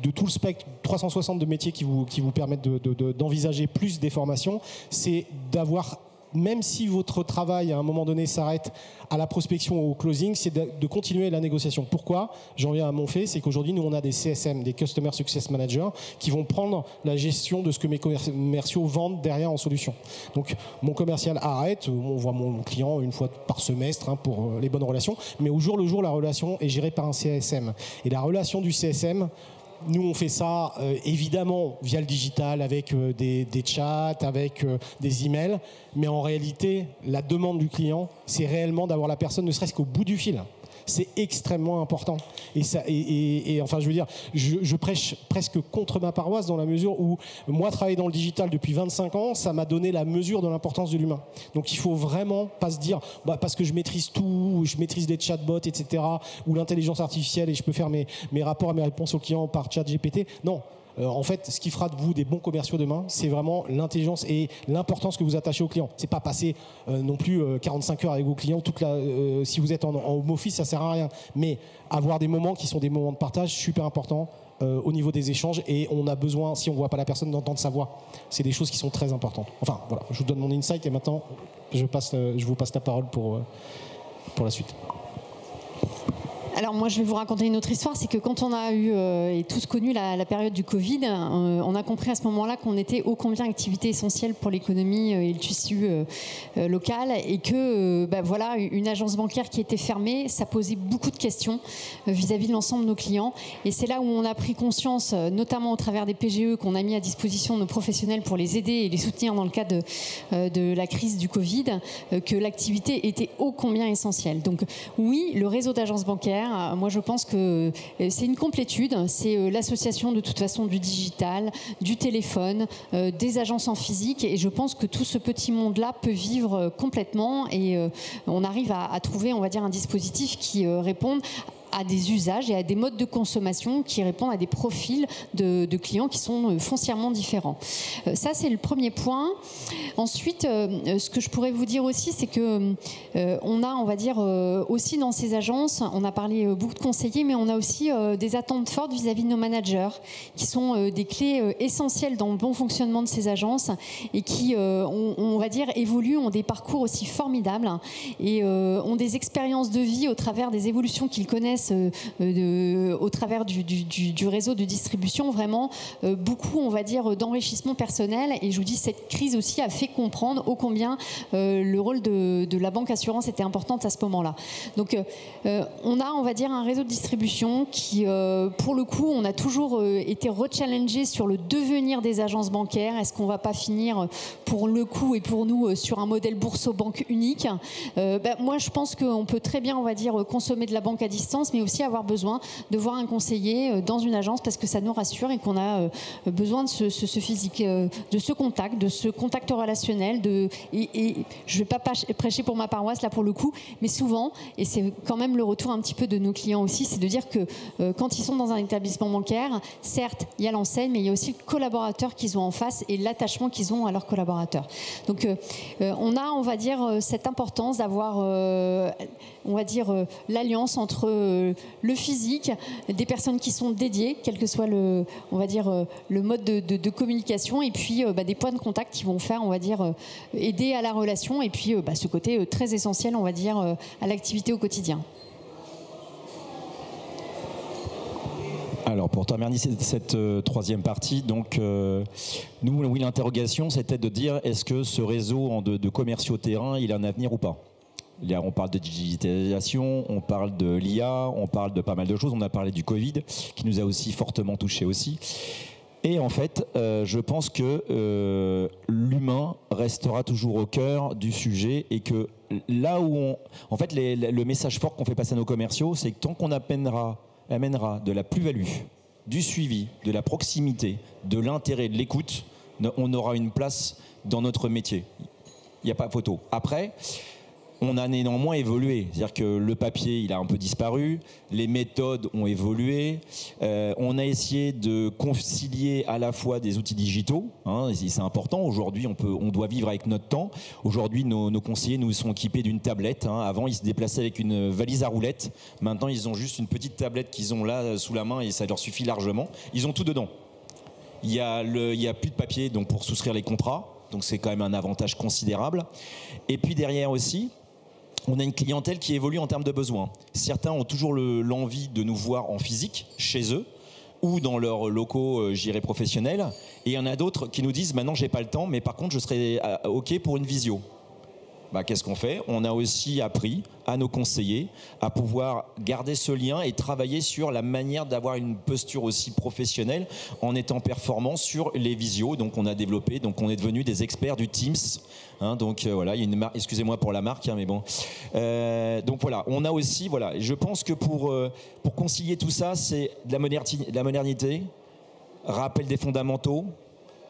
de tout le spectre 360 de métiers qui vous permettent d'envisager plus des formations, c'est d'avoir, même si votre travail à un moment donné s'arrête à la prospection ou au closing, c'est de continuer la négociation. Pourquoi? J'en viens à mon fait, c'est qu'aujourd'hui nous on a des CSM, des Customer Success Managers, qui vont prendre la gestion de ce que mes commerciaux vendent derrière en solution. Donc mon commercial arrête, on voit mon client une fois par semestre pour les bonnes relations, mais au jour le jour la relation est gérée par un CSM. Et la relation du CSM, nous, on fait ça évidemment via le digital, avec des chats, avec des emails. Mais en réalité, la demande du client, c'est réellement d'avoir la personne ne serait-ce qu'au bout du fil. C'est extrêmement important. Et enfin, je veux dire, je prêche presque contre ma paroisse dans la mesure où moi, travailler dans le digital depuis 25 ans, ça m'a donné la mesure de l'importance de l'humain. Donc, il faut vraiment pas se dire, parce que je maîtrise tout, je maîtrise les chatbots, etc., ou l'intelligence artificielle et je peux faire mes rapports et mes réponses aux clients par chat GPT. Non. En fait, ce qui fera de vous des bons commerciaux demain, c'est vraiment l'intelligence et l'importance que vous attachez aux clients. C'est pas passer non plus 45 heures avec vos clients. Si vous êtes en home office, ça sert à rien. Mais avoir des moments qui sont des moments de partage super importants au niveau des échanges. Et on a besoin, si on voit pas la personne, d'entendre sa voix. C'est des choses qui sont très importantes. Enfin, voilà, je vous donne mon insight et maintenant, je vous passe la parole pour la suite. Alors moi je vais vous raconter une autre histoire, c'est que quand on a eu et tous connu la période du Covid, on a compris à ce moment-là qu'on était ô combien activité essentielle pour l'économie et le tissu local, et que voilà, une agence bancaire qui était fermée, ça posait beaucoup de questions vis-à-vis de l'ensemble de nos clients. Et c'est là où on a pris conscience, notamment au travers des PGE qu'on a mis à disposition de nos professionnels pour les aider et les soutenir dans le cadre de la crise du Covid, que l'activité était ô combien essentielle. Donc oui, le réseau d'agences bancaires, moi je pense que c'est une complétude, c'est l'association de toute façon du digital, du téléphone, des agences en physique, et je pense que tout ce petit monde-là peut vivre complètement, et on arrive à trouver, on va dire, un dispositif qui réponde à des usages et à des modes de consommation qui répondent à des profils de clients qui sont foncièrement différents. Ça, c'est le premier point. Ensuite, ce que je pourrais vous dire aussi, c'est que on a, on va dire, aussi dans ces agences, on a parlé beaucoup de conseillers, mais on a aussi des attentes fortes vis-à-vis de nos managers, qui sont des clés essentielles dans le bon fonctionnement de ces agences et qui, on va dire, évoluent, ont des parcours aussi formidables et ont des expériences de vie au travers des évolutions qu'ils connaissent au travers du réseau de distribution, vraiment beaucoup, on va dire, d'enrichissement personnel. Et je vous dis, cette crise aussi a fait comprendre ô combien le rôle de la banque assurance était important à ce moment-là. Donc on a, on va dire, un réseau de distribution qui, pour le coup, on a toujours été rechallengé sur le devenir des agences bancaires. Est-ce qu'on ne va pas finir, pour le coup et pour nous, sur un modèle bourse-banque unique? Moi, je pense qu'on peut très bien, on va dire, consommer de la banque à distance, mais aussi avoir besoin de voir un conseiller dans une agence parce que ça nous rassure et qu'on a besoin de ce physique, de ce contact relationnel. Et je ne vais pas prêcher pour ma paroisse là pour le coup, mais souvent, et c'est quand même le retour un petit peu de nos clients aussi, c'est de dire que quand ils sont dans un établissement bancaire, certes, il y a l'enseigne, mais il y a aussi le collaborateur qu'ils ont en face et l'attachement qu'ils ont à leurs collaborateurs. Donc, on a, on va dire, cette importance d'avoir, on va dire, l'alliance entre le physique, des personnes qui sont dédiées, quel que soit le, on va dire, le mode de communication, et puis des points de contact qui vont faire, on va dire, aider à la relation, et puis ce côté très essentiel, on va dire, à l'activité au quotidien. Alors, pour terminer cette troisième partie, donc, nous, oui, l'interrogation, c'était de dire est-ce que ce réseau de commerciaux terrain, il a un avenir ou pas? On parle de digitalisation, on parle de l'IA, on parle de pas mal de choses. On a parlé du Covid, qui nous a aussi fortement touchés aussi. Et en fait, je pense que l'humain restera toujours au cœur du sujet et que là où en fait, le message fort qu'on fait passer à nos commerciaux, c'est que tant qu'on amènera de la plus-value, du suivi, de la proximité, de l'intérêt, de l'écoute, on aura une place dans notre métier. Il n'y a pas photo. Après, on a néanmoins évolué. C'est-à-dire que le papier, il a un peu disparu, les méthodes ont évolué, on a essayé de concilier à la fois des outils digitaux, hein, c'est important. Aujourd'hui, on doit vivre avec notre temps. Aujourd'hui, nos conseillers nous sont équipés d'une tablette. Hein. Avant, ils se déplaçaient avec une valise à roulettes. Maintenant, ils ont juste une petite tablette qu'ils ont là sous la main et ça leur suffit largement. Ils ont tout dedans. Il y a plus de papier donc pour souscrire les contrats. Donc, c'est quand même un avantage considérable. Et puis derrière aussi, on a une clientèle qui évolue en termes de besoins. Certains ont toujours l'envie de nous voir en physique, chez eux, ou dans leurs locaux, professionnels. Et il y en a d'autres qui nous disent « Maintenant, j'ai pas le temps, mais par contre, je serai OK pour une visio ». Qu'est-ce qu'on fait? On a aussi appris à nos conseillers à pouvoir garder ce lien et travailler sur la manière d'avoir une posture aussi professionnelle en étant performant sur les visios. Donc on a développé, donc on est devenu des experts du Teams. Hein, donc voilà, il y a une marque, excusez-moi pour la marque, hein, mais bon. Donc voilà, on a aussi, voilà, je pense que pour concilier tout ça, c'est de la modernité, rappel des fondamentaux,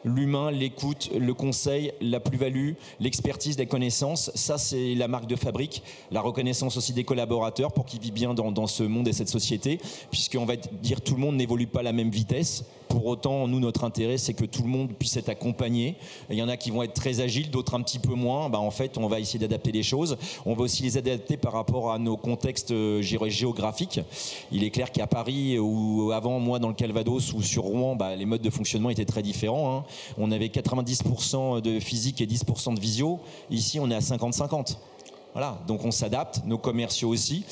l'humain, l'écoute, le conseil, la plus-value, l'expertise, les connaissances, ça c'est la marque de fabrique. La reconnaissance aussi des collaborateurs pour qu'ils vivent bien dans ce monde et cette société, puisqu'on va dire tout le monde n'évolue pas à la même vitesse. Pour autant, nous, notre intérêt, c'est que tout le monde puisse être accompagné. Il y en a qui vont être très agiles, d'autres un petit peu moins. En fait, on va essayer d'adapter les choses. On va aussi les adapter par rapport à nos contextes géographiques. Il est clair qu'à Paris, ou avant, moi, dans le Calvados ou sur Rouen, les modes de fonctionnement étaient très différents. Hein. On avait 90% de physique et 10% de visio. Ici, on est à 50-50. Voilà, donc on s'adapte, nos commerciaux aussi.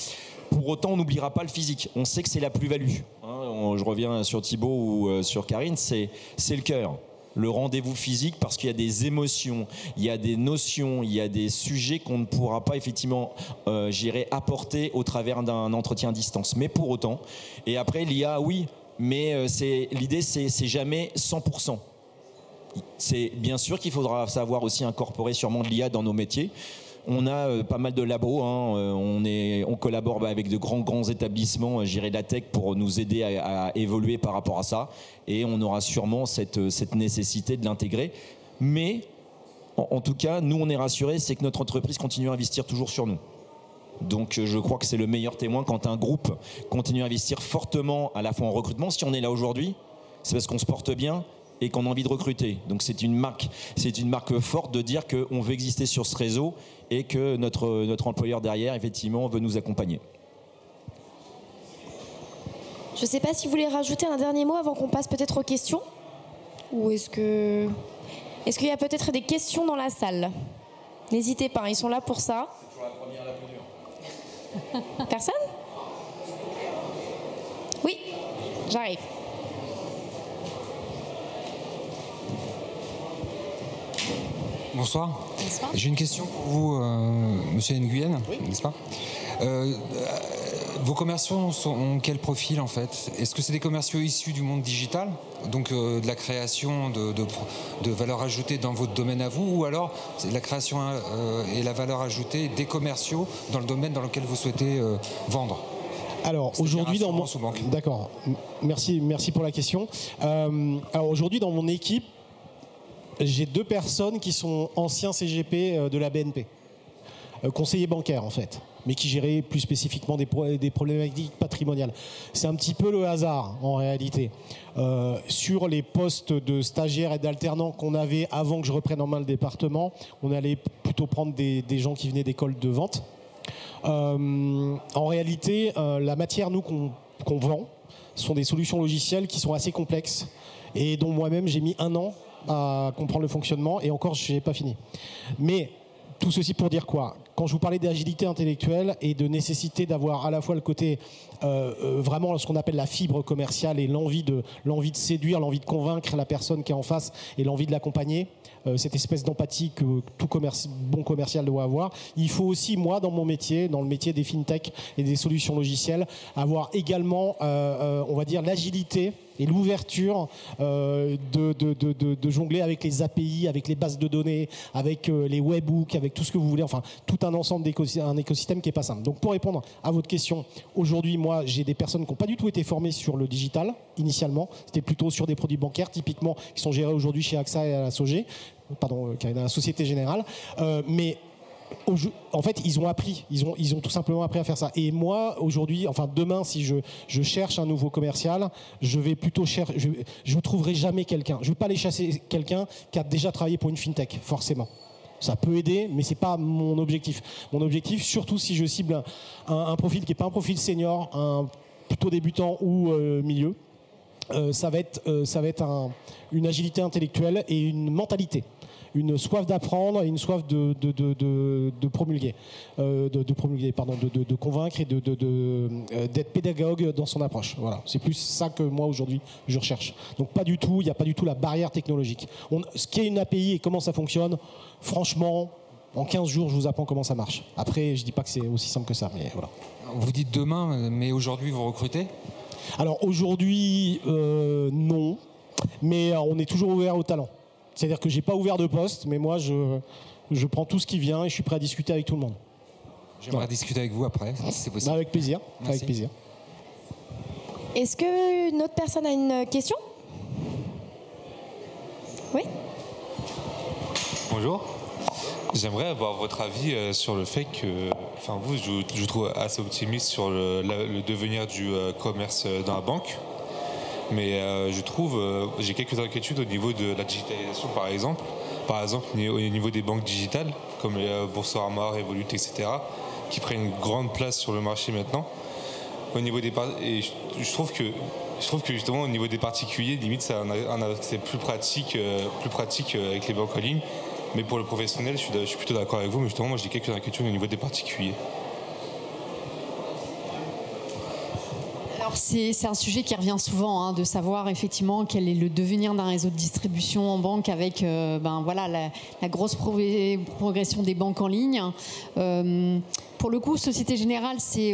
Pour autant, on n'oubliera pas le physique. On sait que c'est la plus-value. Hein, je reviens sur Thibaut ou sur Karine, c'est le cœur. Le rendez-vous physique, parce qu'il y a des émotions, il y a des notions, il y a des sujets qu'on ne pourra pas effectivement apporter au travers d'un entretien à distance. Mais pour autant, et après l'IA, oui, mais l'idée, c'est jamais 100%. C'est bien sûr qu'il faudra savoir aussi incorporer sûrement de l'IA dans nos métiers. On a pas mal de labos, hein. On collabore avec de grands établissements, de la tech, pour nous aider à évoluer par rapport à ça. Et on aura sûrement cette nécessité de l'intégrer. Mais, en tout cas, nous, on est rassurés, c'est que notre entreprise continue à investir toujours sur nous. Donc je crois que c'est le meilleur témoin quand un groupe continue à investir fortement à la fois en recrutement. Si on est là aujourd'hui, c'est parce qu'on se porte bien et qu'on a envie de recruter. Donc c'est une marque forte de dire qu'on veut exister sur ce réseau et que notre employeur derrière, effectivement, veut nous accompagner. Je ne sais pas si vous voulez rajouter un dernier mot avant qu'on passe peut-être aux questions. Ou est-ce qu'il y a peut-être des questions dans la salle? N'hésitez pas, ils sont là pour ça. C'est toujours la première, la plus dure. Personne? Oui, j'arrive. Bonsoir. J'ai une question pour vous, monsieur Nguyen, n'est-ce pas? Vos commerciaux ont quel profil en fait? Est-ce que c'est des commerciaux issus du monde digital, donc de la création de valeur ajoutée dans votre domaine à vous, ou alors c'est la création et la valeur ajoutée des commerciaux dans le domaine dans lequel vous souhaitez vendre? Alors aujourd'hui dans mon... D'accord, merci pour la question. Alors aujourd'hui dans mon équipe, j'ai 2 personnes qui sont anciens CGP de la BNP, conseillers bancaires en fait, mais qui géraient plus spécifiquement des problématiques patrimoniales. C'est un petit peu le hasard en réalité. Sur les postes de stagiaires et d'alternants qu'on avait avant que je reprenne en main le département, on allait plutôt prendre des gens qui venaient d'écoles de vente. En réalité, la matière nous qu'on vend sont des solutions logicielles qui sont assez complexes et dont moi-même j'ai mis 1 an à comprendre le fonctionnement et encore je n'ai pas fini. Mais tout ceci pour dire quoi? Quand je vous parlais d'agilité intellectuelle et de nécessité d'avoir à la fois le côté vraiment ce qu'on appelle la fibre commerciale et l'envie de séduire, l'envie de convaincre la personne qui est en face et l'envie de l'accompagner, cette espèce d'empathie que tout bon commercial doit avoir. Il faut aussi, moi, dans mon métier, dans le métier des fintech et des solutions logicielles, avoir également, on va dire, l'agilité et l'ouverture de jongler avec les API, avec les bases de données, avec les webhooks, avec tout ce que vous voulez, enfin tout un ensemble un écosystème qui n'est pas simple. Donc pour répondre à votre question, aujourd'hui moi j'ai des personnes qui n'ont pas du tout été formées sur le digital initialement, c'était plutôt sur des produits bancaires typiquement qui sont gérés aujourd'hui chez AXA et à la SOG, pardon, à la Société Générale, mais en fait, ils ont appris, ils ont tout simplement appris à faire ça. Et moi, aujourd'hui, enfin demain, si je cherche un nouveau commercial, je vais plutôt chercher, je ne trouverai jamais quelqu'un. Je ne vais pas aller chasser quelqu'un qui a déjà travaillé pour une fintech, forcément. Ça peut aider, mais c'est pas mon objectif. Mon objectif, surtout si je cible un profil qui n'est pas un profil senior, un plutôt débutant ou milieu, ça va être une agilité intellectuelle et une mentalité. Une soif d'apprendre et une soif de promulguer, de convaincre et d'être pédagogue dans son approche. Voilà, c'est plus ça que moi aujourd'hui je recherche. Donc pas du tout, il n'y a pas du tout la barrière technologique. Ce qui est une API et comment ça fonctionne, franchement, en 15 jours je vous apprends comment ça marche. Après, je dis pas que c'est aussi simple que ça, mais voilà. Vous dites demain, mais aujourd'hui vous recrutez? Alors aujourd'hui, non, mais on est toujours ouvert au talent. C'est-à-dire que j'ai pas ouvert de poste, mais moi je prends tout ce qui vient et je suis prêt à discuter avec tout le monde. J'aimerais discuter avec vous après, si c'est possible. Avec plaisir. Merci. Avec plaisir. Est-ce qu'une autre personne a une question? Oui. Bonjour. J'aimerais avoir votre avis sur le fait que, enfin vous, je trouve assez optimiste sur le devenir du commerce dans la banque. Mais je trouve, j'ai quelques inquiétudes au niveau de la digitalisation par exemple au niveau des banques digitales, comme Boursorama, Revolut, etc., qui prennent une grande place sur le marché maintenant. Au niveau des et je trouve que justement au niveau des particuliers, limite c'est plus pratique avec les banques en ligne. Mais pour le professionnel, je suis plutôt d'accord avec vous, mais justement moi j'ai quelques inquiétudes au niveau des particuliers. Alors c'est un sujet qui revient souvent, de savoir effectivement quel est le devenir d'un réseau de distribution en banque avec la grosse progression des banques en ligne. Pour le coup, Société Générale, c'est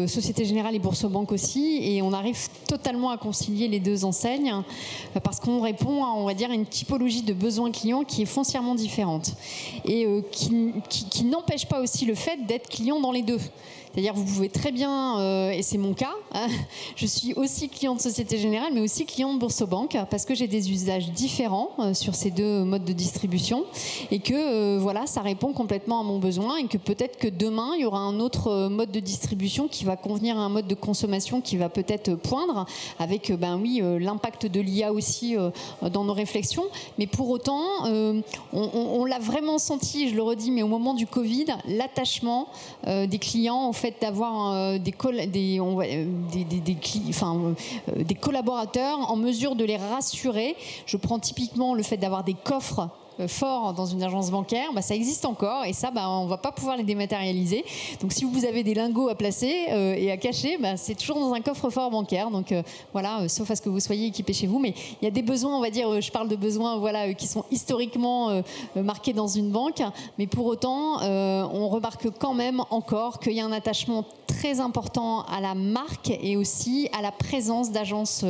Société Générale et Boursorama aussi, et on arrive totalement à concilier les deux enseignes parce qu'on répond à, on va dire, une typologie de besoins clients qui est foncièrement différente et qui n'empêche pas aussi le fait d'être client dans les deux. C'est-à-dire vous pouvez très bien, et c'est mon cas, hein, je suis aussi client de Société Générale, mais aussi client de Boursorama, parce que j'ai des usages différents sur ces deux modes de distribution, et que voilà, ça répond complètement à mon besoin, et que peut-être que demain, il y aura un autre mode de distribution qui va convenir à un mode de consommation qui va peut-être poindre, avec l'impact de l'IA aussi dans nos réflexions. Mais pour autant, on l'a vraiment senti, je le redis, mais au moment du Covid, l'attachement des clients au fait d'avoir des collaborateurs en mesure de les rassurer. Je prends typiquement le fait d'avoir des coffres fort dans une agence bancaire, ça existe encore, et ça, on ne va pas pouvoir les dématérialiser. Donc si vous avez des lingots à placer et à cacher, c'est toujours dans un coffre-fort bancaire. Donc voilà, sauf à ce que vous soyez équipé chez vous. Mais il y a des besoins, on va dire, je parle de besoins qui sont historiquement marqués dans une banque, mais pour autant, on remarque quand même encore qu'il y a un attachement très important à la marque et aussi à la présence d'agences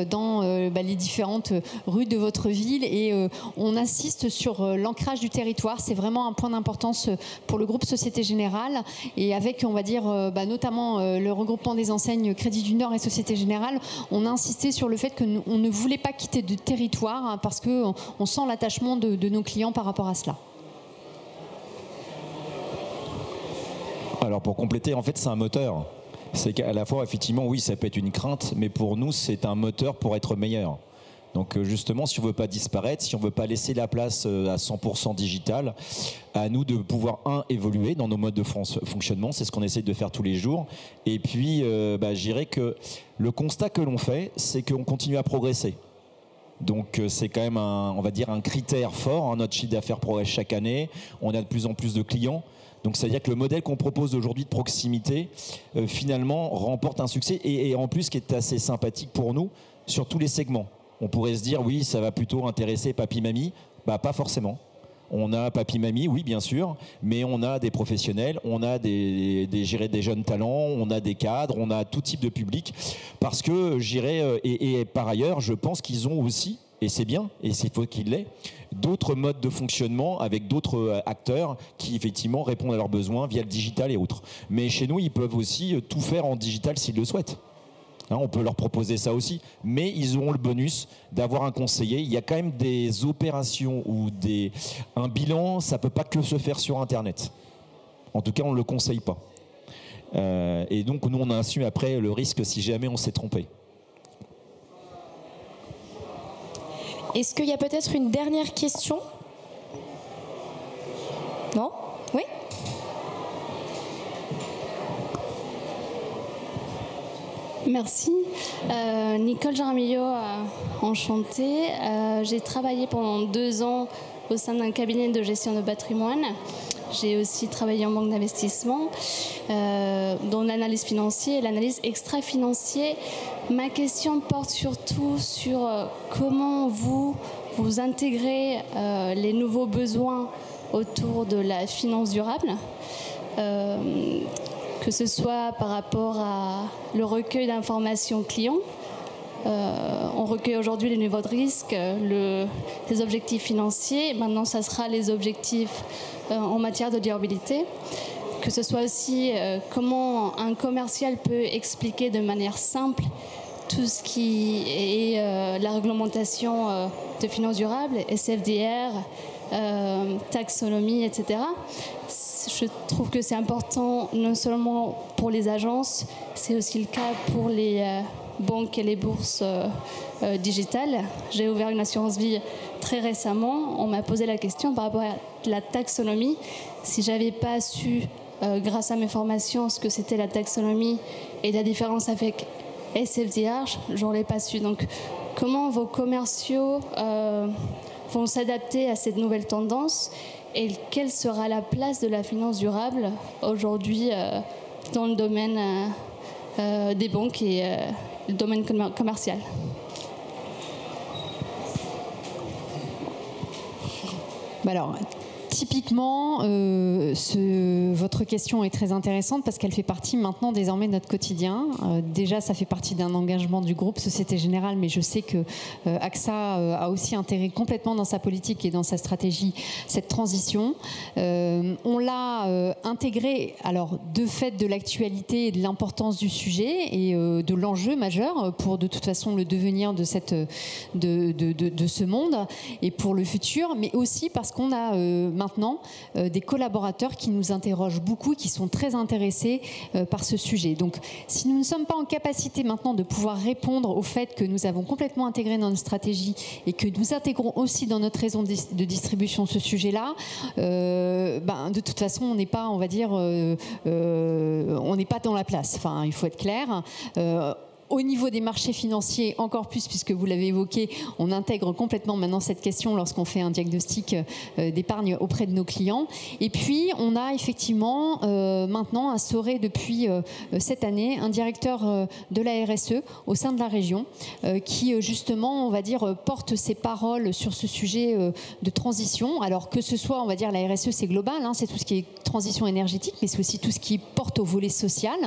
dans les différentes rues de votre ville, et on insiste sur l'ancrage du territoire. C'est vraiment un point d'importance pour le groupe Société Générale, et avec, on va dire, notamment le regroupement des enseignes Crédit du Nord et Société Générale, on a insisté sur le fait qu'on ne voulait pas quitter de territoire, hein, parce qu'on sent l'attachement de nos clients par rapport à cela. Alors pour compléter, en fait c'est un moteur. C'est qu'à la fois, effectivement, oui, ça peut être une crainte, mais pour nous c'est un moteur pour être meilleur. Donc justement, si on ne veut pas disparaître, si on ne veut pas laisser la place à 100% digital, à nous de pouvoir, évoluer dans nos modes de fonctionnement, c'est ce qu'on essaie de faire tous les jours. Et puis, je dirais que le constat que l'on fait, c'est qu'on continue à progresser. Donc c'est quand même un critère fort, hein. Notre chiffre d'affaires progresse chaque année, on a de plus en plus de clients. Donc ça veut dire que le modèle qu'on propose aujourd'hui de proximité, finalement, remporte un succès. Et en plus, ce qui est assez sympathique pour nous, sur tous les segments. On pourrait se dire, oui, ça va plutôt intéresser papy-mamie. Pas forcément. On a papy-mamie, oui, bien sûr, mais on a des professionnels, on a des jeunes talents, on a des cadres, on a tout type de public. Parce que, et par ailleurs, je pense qu'ils ont aussi, et c'est bien, et c'est faut qu'il l'ait, d'autres modes de fonctionnement avec d'autres acteurs qui, effectivement, répondent à leurs besoins via le digital et autres. Mais chez nous, ils peuvent aussi tout faire en digital s'ils le souhaitent. On peut leur proposer ça aussi, mais ils auront le bonus d'avoir un conseiller. Il y a quand même des opérations ou un bilan, ça ne peut pas que se faire sur Internet. En tout cas, on ne le conseille pas. Et donc, nous, on a assumé après le risque si jamais on s'est trompé. Est-ce qu'il y a peut-être une dernière question? Non? Oui? Merci. Nicole Jaramillo, enchantée. J'ai travaillé pendant 2 ans au sein d'un cabinet de gestion de patrimoine. J'ai aussi travaillé en banque d'investissement, dans l'analyse financière et l'analyse extra-financière. Ma question porte surtout sur comment vous intégrez les nouveaux besoins autour de la finance durable. Que ce soit par rapport à le recueil d'informations clients. On recueille aujourd'hui les niveaux de risque, les objectifs financiers. Maintenant, ça sera les objectifs en matière de durabilité. Que ce soit aussi comment un commercial peut expliquer de manière simple tout ce qui est la réglementation de finances durables, SFDR, taxonomie, etc. Je trouve que c'est important non seulement pour les agences, c'est aussi le cas pour les banques et les bourses digitales. J'ai ouvert une assurance vie très récemment. On m'a posé la question par rapport à la taxonomie. Si je n'avais pas su, grâce à mes formations, ce que c'était la taxonomie et la différence avec SFDR, je n'aurais pas su. Donc, comment vos commerciaux vont s'adapter à cette nouvelle tendance? Et quelle sera la place de la finance durable aujourd'hui dans le domaine des banques et le domaine commercial? Alors, typiquement, votre question est très intéressante parce qu'elle fait partie maintenant désormais de notre quotidien. Déjà, ça fait partie d'un engagement du groupe Société Générale, mais je sais que AXA a aussi intégré complètement dans sa politique et dans sa stratégie cette transition. On l'a intégré, alors de fait de l'actualité et de l'importance du sujet et de l'enjeu majeur pour de toute façon le devenir de ce monde et pour le futur, mais aussi parce qu'on a maintenant des collaborateurs qui nous interrogent beaucoup, qui sont très intéressés par ce sujet. Donc si nous ne sommes pas en capacité maintenant de pouvoir répondre au fait que nous avons complètement intégré dans notre stratégie et que nous intégrons aussi dans notre raison de distribution ce sujet-là, de toute façon on n'est pas, on va dire, on n'est pas dans la place. Enfin, il faut être clair. Au niveau des marchés financiers, encore plus, puisque vous l'avez évoqué, on intègre complètement maintenant cette question lorsqu'on fait un diagnostic d'épargne auprès de nos clients. Et puis, on a effectivement maintenant instauré depuis cette année un directeur de la RSE au sein de la région qui, justement, on va dire, porte ses paroles sur ce sujet de transition. Alors que ce soit, on va dire, la RSE, c'est global, hein, c'est tout ce qui est transition énergétique, mais c'est aussi tout ce qui porte au volet social,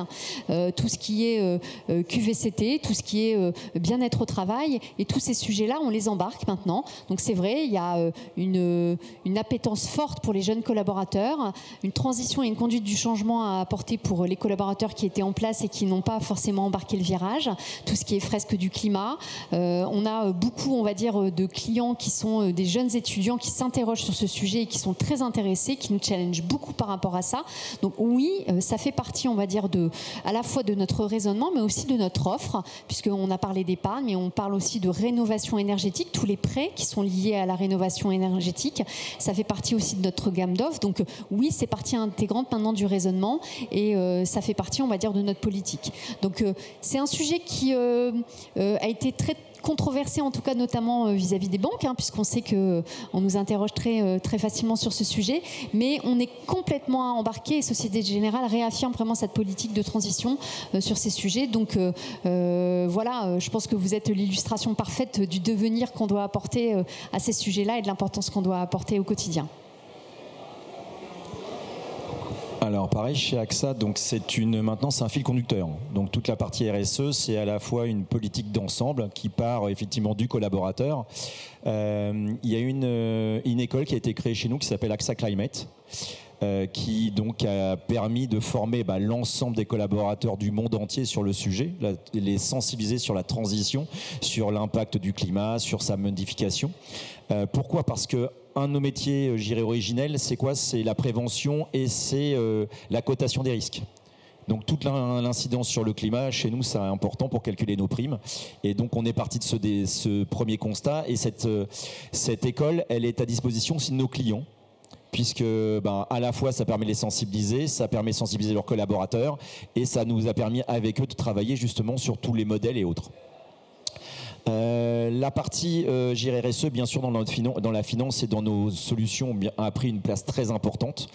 tout ce qui est QVCT, tout ce qui est bien-être au travail, et tous ces sujets-là, on les embarque maintenant. Donc c'est vrai, il y a une appétence forte pour les jeunes collaborateurs, une transition et une conduite du changement à apporter pour les collaborateurs qui étaient en place et qui n'ont pas forcément embarqué le virage, tout ce qui est fresque du climat. On a beaucoup, on va dire, de clients qui sont des jeunes étudiants qui s'interrogent sur ce sujet et qui sont très intéressés, qui nous challengent beaucoup par rapport à ça. Donc oui, ça fait partie, on va dire, à la fois de notre raisonnement, mais aussi de notre offre, puisqu'on a parlé d'épargne, mais on parle aussi de rénovation énergétique. Tous les prêts qui sont liés à la rénovation énergétique, ça fait partie aussi de notre gamme d'offres. Donc oui, c'est partie intégrante maintenant du raisonnement et ça fait partie, on va dire, de notre politique. Donc c'est un sujet qui a été très controversé, en tout cas notamment vis-à-vis des banques, hein, puisqu'on sait qu'on nous interroge très facilement sur ce sujet, mais on est complètement embarqué et Société Générale réaffirme vraiment cette politique de transition sur ces sujets. Donc voilà, je pense que vous êtes l'illustration parfaite du devenir qu'on doit apporter à ces sujets-là et de l'importance qu'on doit apporter au quotidien. Alors pareil chez AXA, donc maintenant c'est un fil conducteur. Donc toute la partie RSE, c'est à la fois une politique d'ensemble qui part effectivement du collaborateur. Il y a une école qui a été créée chez nous qui s'appelle AXA Climate. Qui donc a permis de former l'ensemble des collaborateurs du monde entier sur le sujet, les sensibiliser sur la transition, sur l'impact du climat, sur sa modification. Pourquoi ? Parce que un de nos métiers, j'irais originels, c'est quoi ? C'est la prévention et c'est la cotation des risques. Donc toute l'incidence sur le climat, chez nous, c'est important pour calculer nos primes. Et donc on est parti de ce premier constat. Et cette école, elle est à disposition aussi de nos clients, puisque à la fois ça permet de les sensibiliser, ça permet de sensibiliser leurs collaborateurs, et ça nous a permis avec eux de travailler justement sur tous les modèles et autres. La partie RSE, bien sûr, dans la finance et dans nos solutions, a pris une place très importante.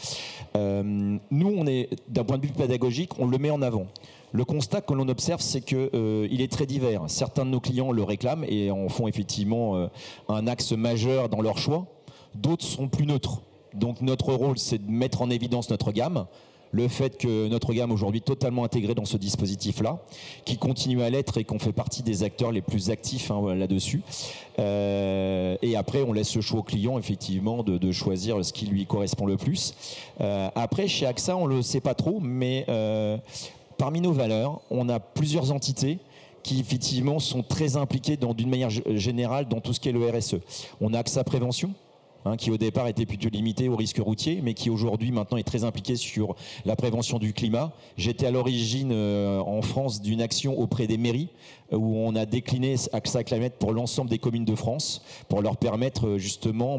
Nous, d'un point de vue pédagogique, on le met en avant. Le constat que l'on observe, c'est qu'il est très divers. Certains de nos clients le réclament et en font effectivement un axe majeur dans leur choix. D'autres sont plus neutres. Donc notre rôle, c'est de mettre en évidence notre gamme. Le fait que notre gamme aujourd'hui est totalement intégrée dans ce dispositif-là, qui continue à l'être et qu'on fait partie des acteurs les plus actifs là-dessus. Et après, on laisse le choix au client, effectivement, de choisir ce qui lui correspond le plus. Après, chez AXA, on ne le sait pas trop, mais parmi nos valeurs, on a plusieurs entités qui, effectivement, sont très impliquées d'une manière générale dans tout ce qui est le RSE. On a AXA Prévention, qui au départ était plutôt limité au risque routier, mais qui aujourd'hui maintenant est très impliqué sur la prévention du climat. J'étais à l'origine en France d'une action auprès des mairies où on a décliné AXA Climate pour l'ensemble des communes de France pour leur permettre justement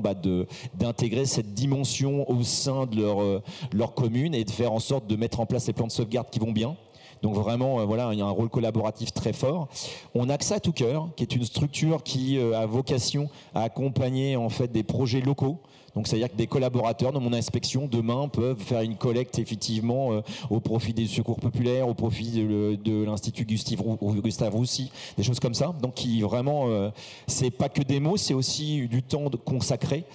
d'intégrer cette dimension au sein de leur commune et de faire en sorte de mettre en place les plans de sauvegarde qui vont bien. Donc vraiment, il y a un rôle collaboratif très fort. On a AXA To Cœur, qui est une structure qui a vocation à accompagner en fait des projets locaux, Donc c'est-à-dire que des collaborateurs de mon inspection demain peuvent faire une collecte effectivement au profit des secours populaires, au profit de l'Institut Gustave Roussy, des choses comme ça. Donc qui vraiment, c'est pas que des mots, c'est aussi du temps consacré.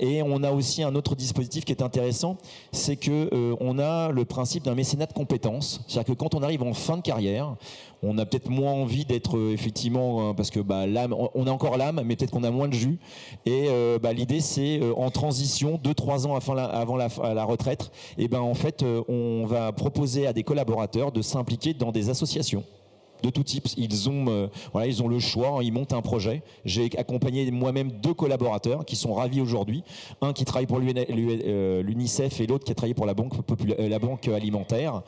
Et on a aussi un autre dispositif qui est intéressant, c'est que on a le principe d'un mécénat de compétences. C'est-à-dire que quand on arrive en fin de carrière, on a peut-être moins envie d'être effectivement, parce que l'âme, on a encore l'âme, mais peut-être qu'on a moins de jus. Et l'idée, c'est en transition, 2-3 ans avant la retraite, et en fait, on va proposer à des collaborateurs de s'impliquer dans des associations de tout type. Ils ont le choix, ils montent un projet. J'ai accompagné moi-même 2 collaborateurs qui sont ravis aujourd'hui. Un qui travaille pour l'UNICEF et l'autre qui a travaillé pour la banque alimentaire.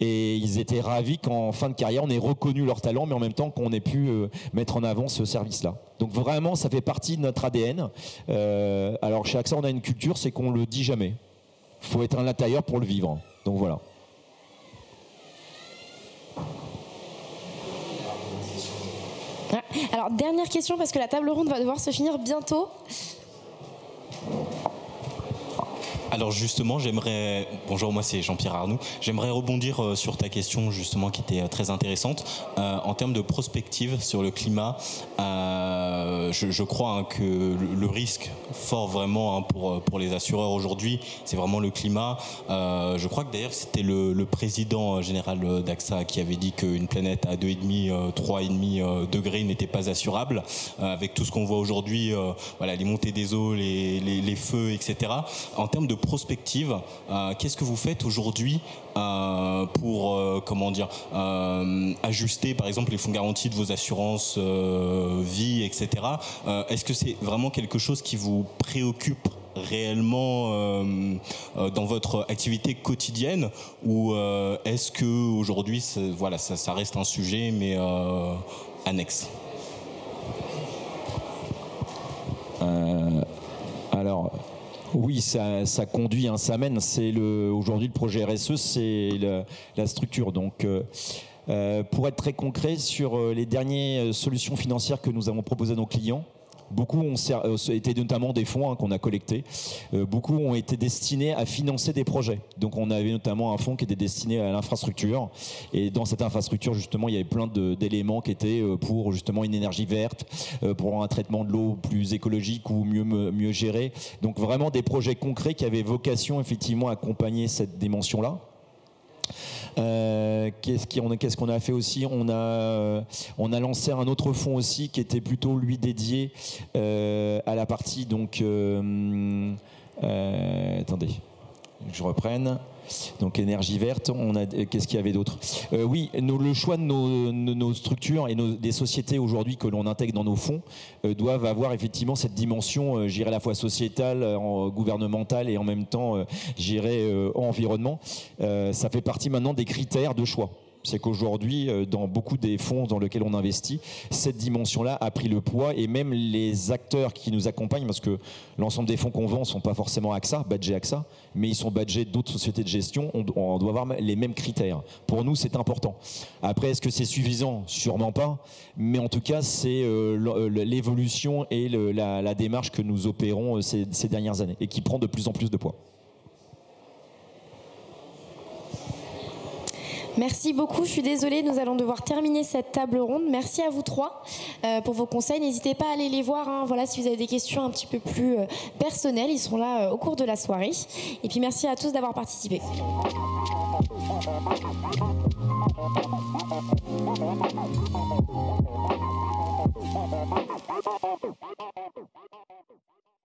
Et ils étaient ravis qu'en fin de carrière, on ait reconnu leur talent, mais en même temps qu'on ait pu mettre en avant ce service-là. Donc vraiment, ça fait partie de notre ADN. Alors chez AXA, on a une culture, c'est qu'on ne le dit jamais. Il faut être à l'intérieur pour le vivre. Donc voilà. Alors, dernière question, parce que la table ronde va devoir se finir bientôt. Alors justement, bonjour, moi c'est Jean-Pierre Arnoux, j'aimerais rebondir sur ta question justement qui était très intéressante. En termes de prospective sur le climat, je crois que le risque fort vraiment pour les assureurs aujourd'hui, c'est vraiment le climat. Je crois que d'ailleurs c'était le président général d'AXA qui avait dit qu'une planète à 2,5, 3,5 degrés n'était pas assurable. Avec tout ce qu'on voit aujourd'hui, les montées des eaux, les feux, etc. En termes de prospective, qu'est-ce que vous faites aujourd'hui pour ajuster par exemple les fonds garantis de vos assurances vie, etc. Est-ce que c'est vraiment quelque chose qui vous préoccupe réellement dans votre activité quotidienne, ou est-ce que aujourd'hui ça reste un sujet mais annexe? Alors oui, ça conduit, ça mène. Aujourd'hui le projet RSE, c'est la structure. Donc pour être très concret sur les dernières solutions financières que nous avons proposées à nos clients, beaucoup ont été notamment des fonds qu'on a collectés. Beaucoup ont été destinés à financer des projets. Donc on avait notamment un fonds qui était destiné à l'infrastructure. Et dans cette infrastructure, justement, il y avait plein d'éléments qui étaient pour justement une énergie verte, pour un traitement de l'eau plus écologique ou mieux géré. Donc vraiment des projets concrets qui avaient vocation effectivement à accompagner cette dimension-là. Qu'est-ce qu'on a fait aussi? On a lancé un autre fonds aussi qui était plutôt lui dédié à la partie attendez, je reprenne. Donc énergie verte, qu'est-ce qu'il y avait d'autre? Oui, le choix de nos structures et des sociétés aujourd'hui que l'on intègre dans nos fonds doivent avoir effectivement cette dimension, je dirais à la fois sociétale, gouvernementale et en même temps, je dirais environnement. Ça fait partie maintenant des critères de choix. C'est qu'aujourd'hui, dans beaucoup des fonds dans lesquels on investit, cette dimension-là a pris le poids, et même les acteurs qui nous accompagnent, parce que l'ensemble des fonds qu'on vend ne sont pas forcément AXA, badgés AXA, mais ils sont badgés d'autres sociétés de gestion, on doit avoir les mêmes critères. Pour nous, c'est important. Après, est-ce que c'est suffisant? Sûrement pas, mais en tout cas, c'est l'évolution et la démarche que nous opérons ces dernières années, et qui prend de plus en plus de poids. Merci beaucoup, je suis désolée, nous allons devoir terminer cette table ronde. Merci à vous trois pour vos conseils. N'hésitez pas à aller les voir, si vous avez des questions un petit peu plus personnelles, ils seront là au cours de la soirée. Et puis merci à tous d'avoir participé.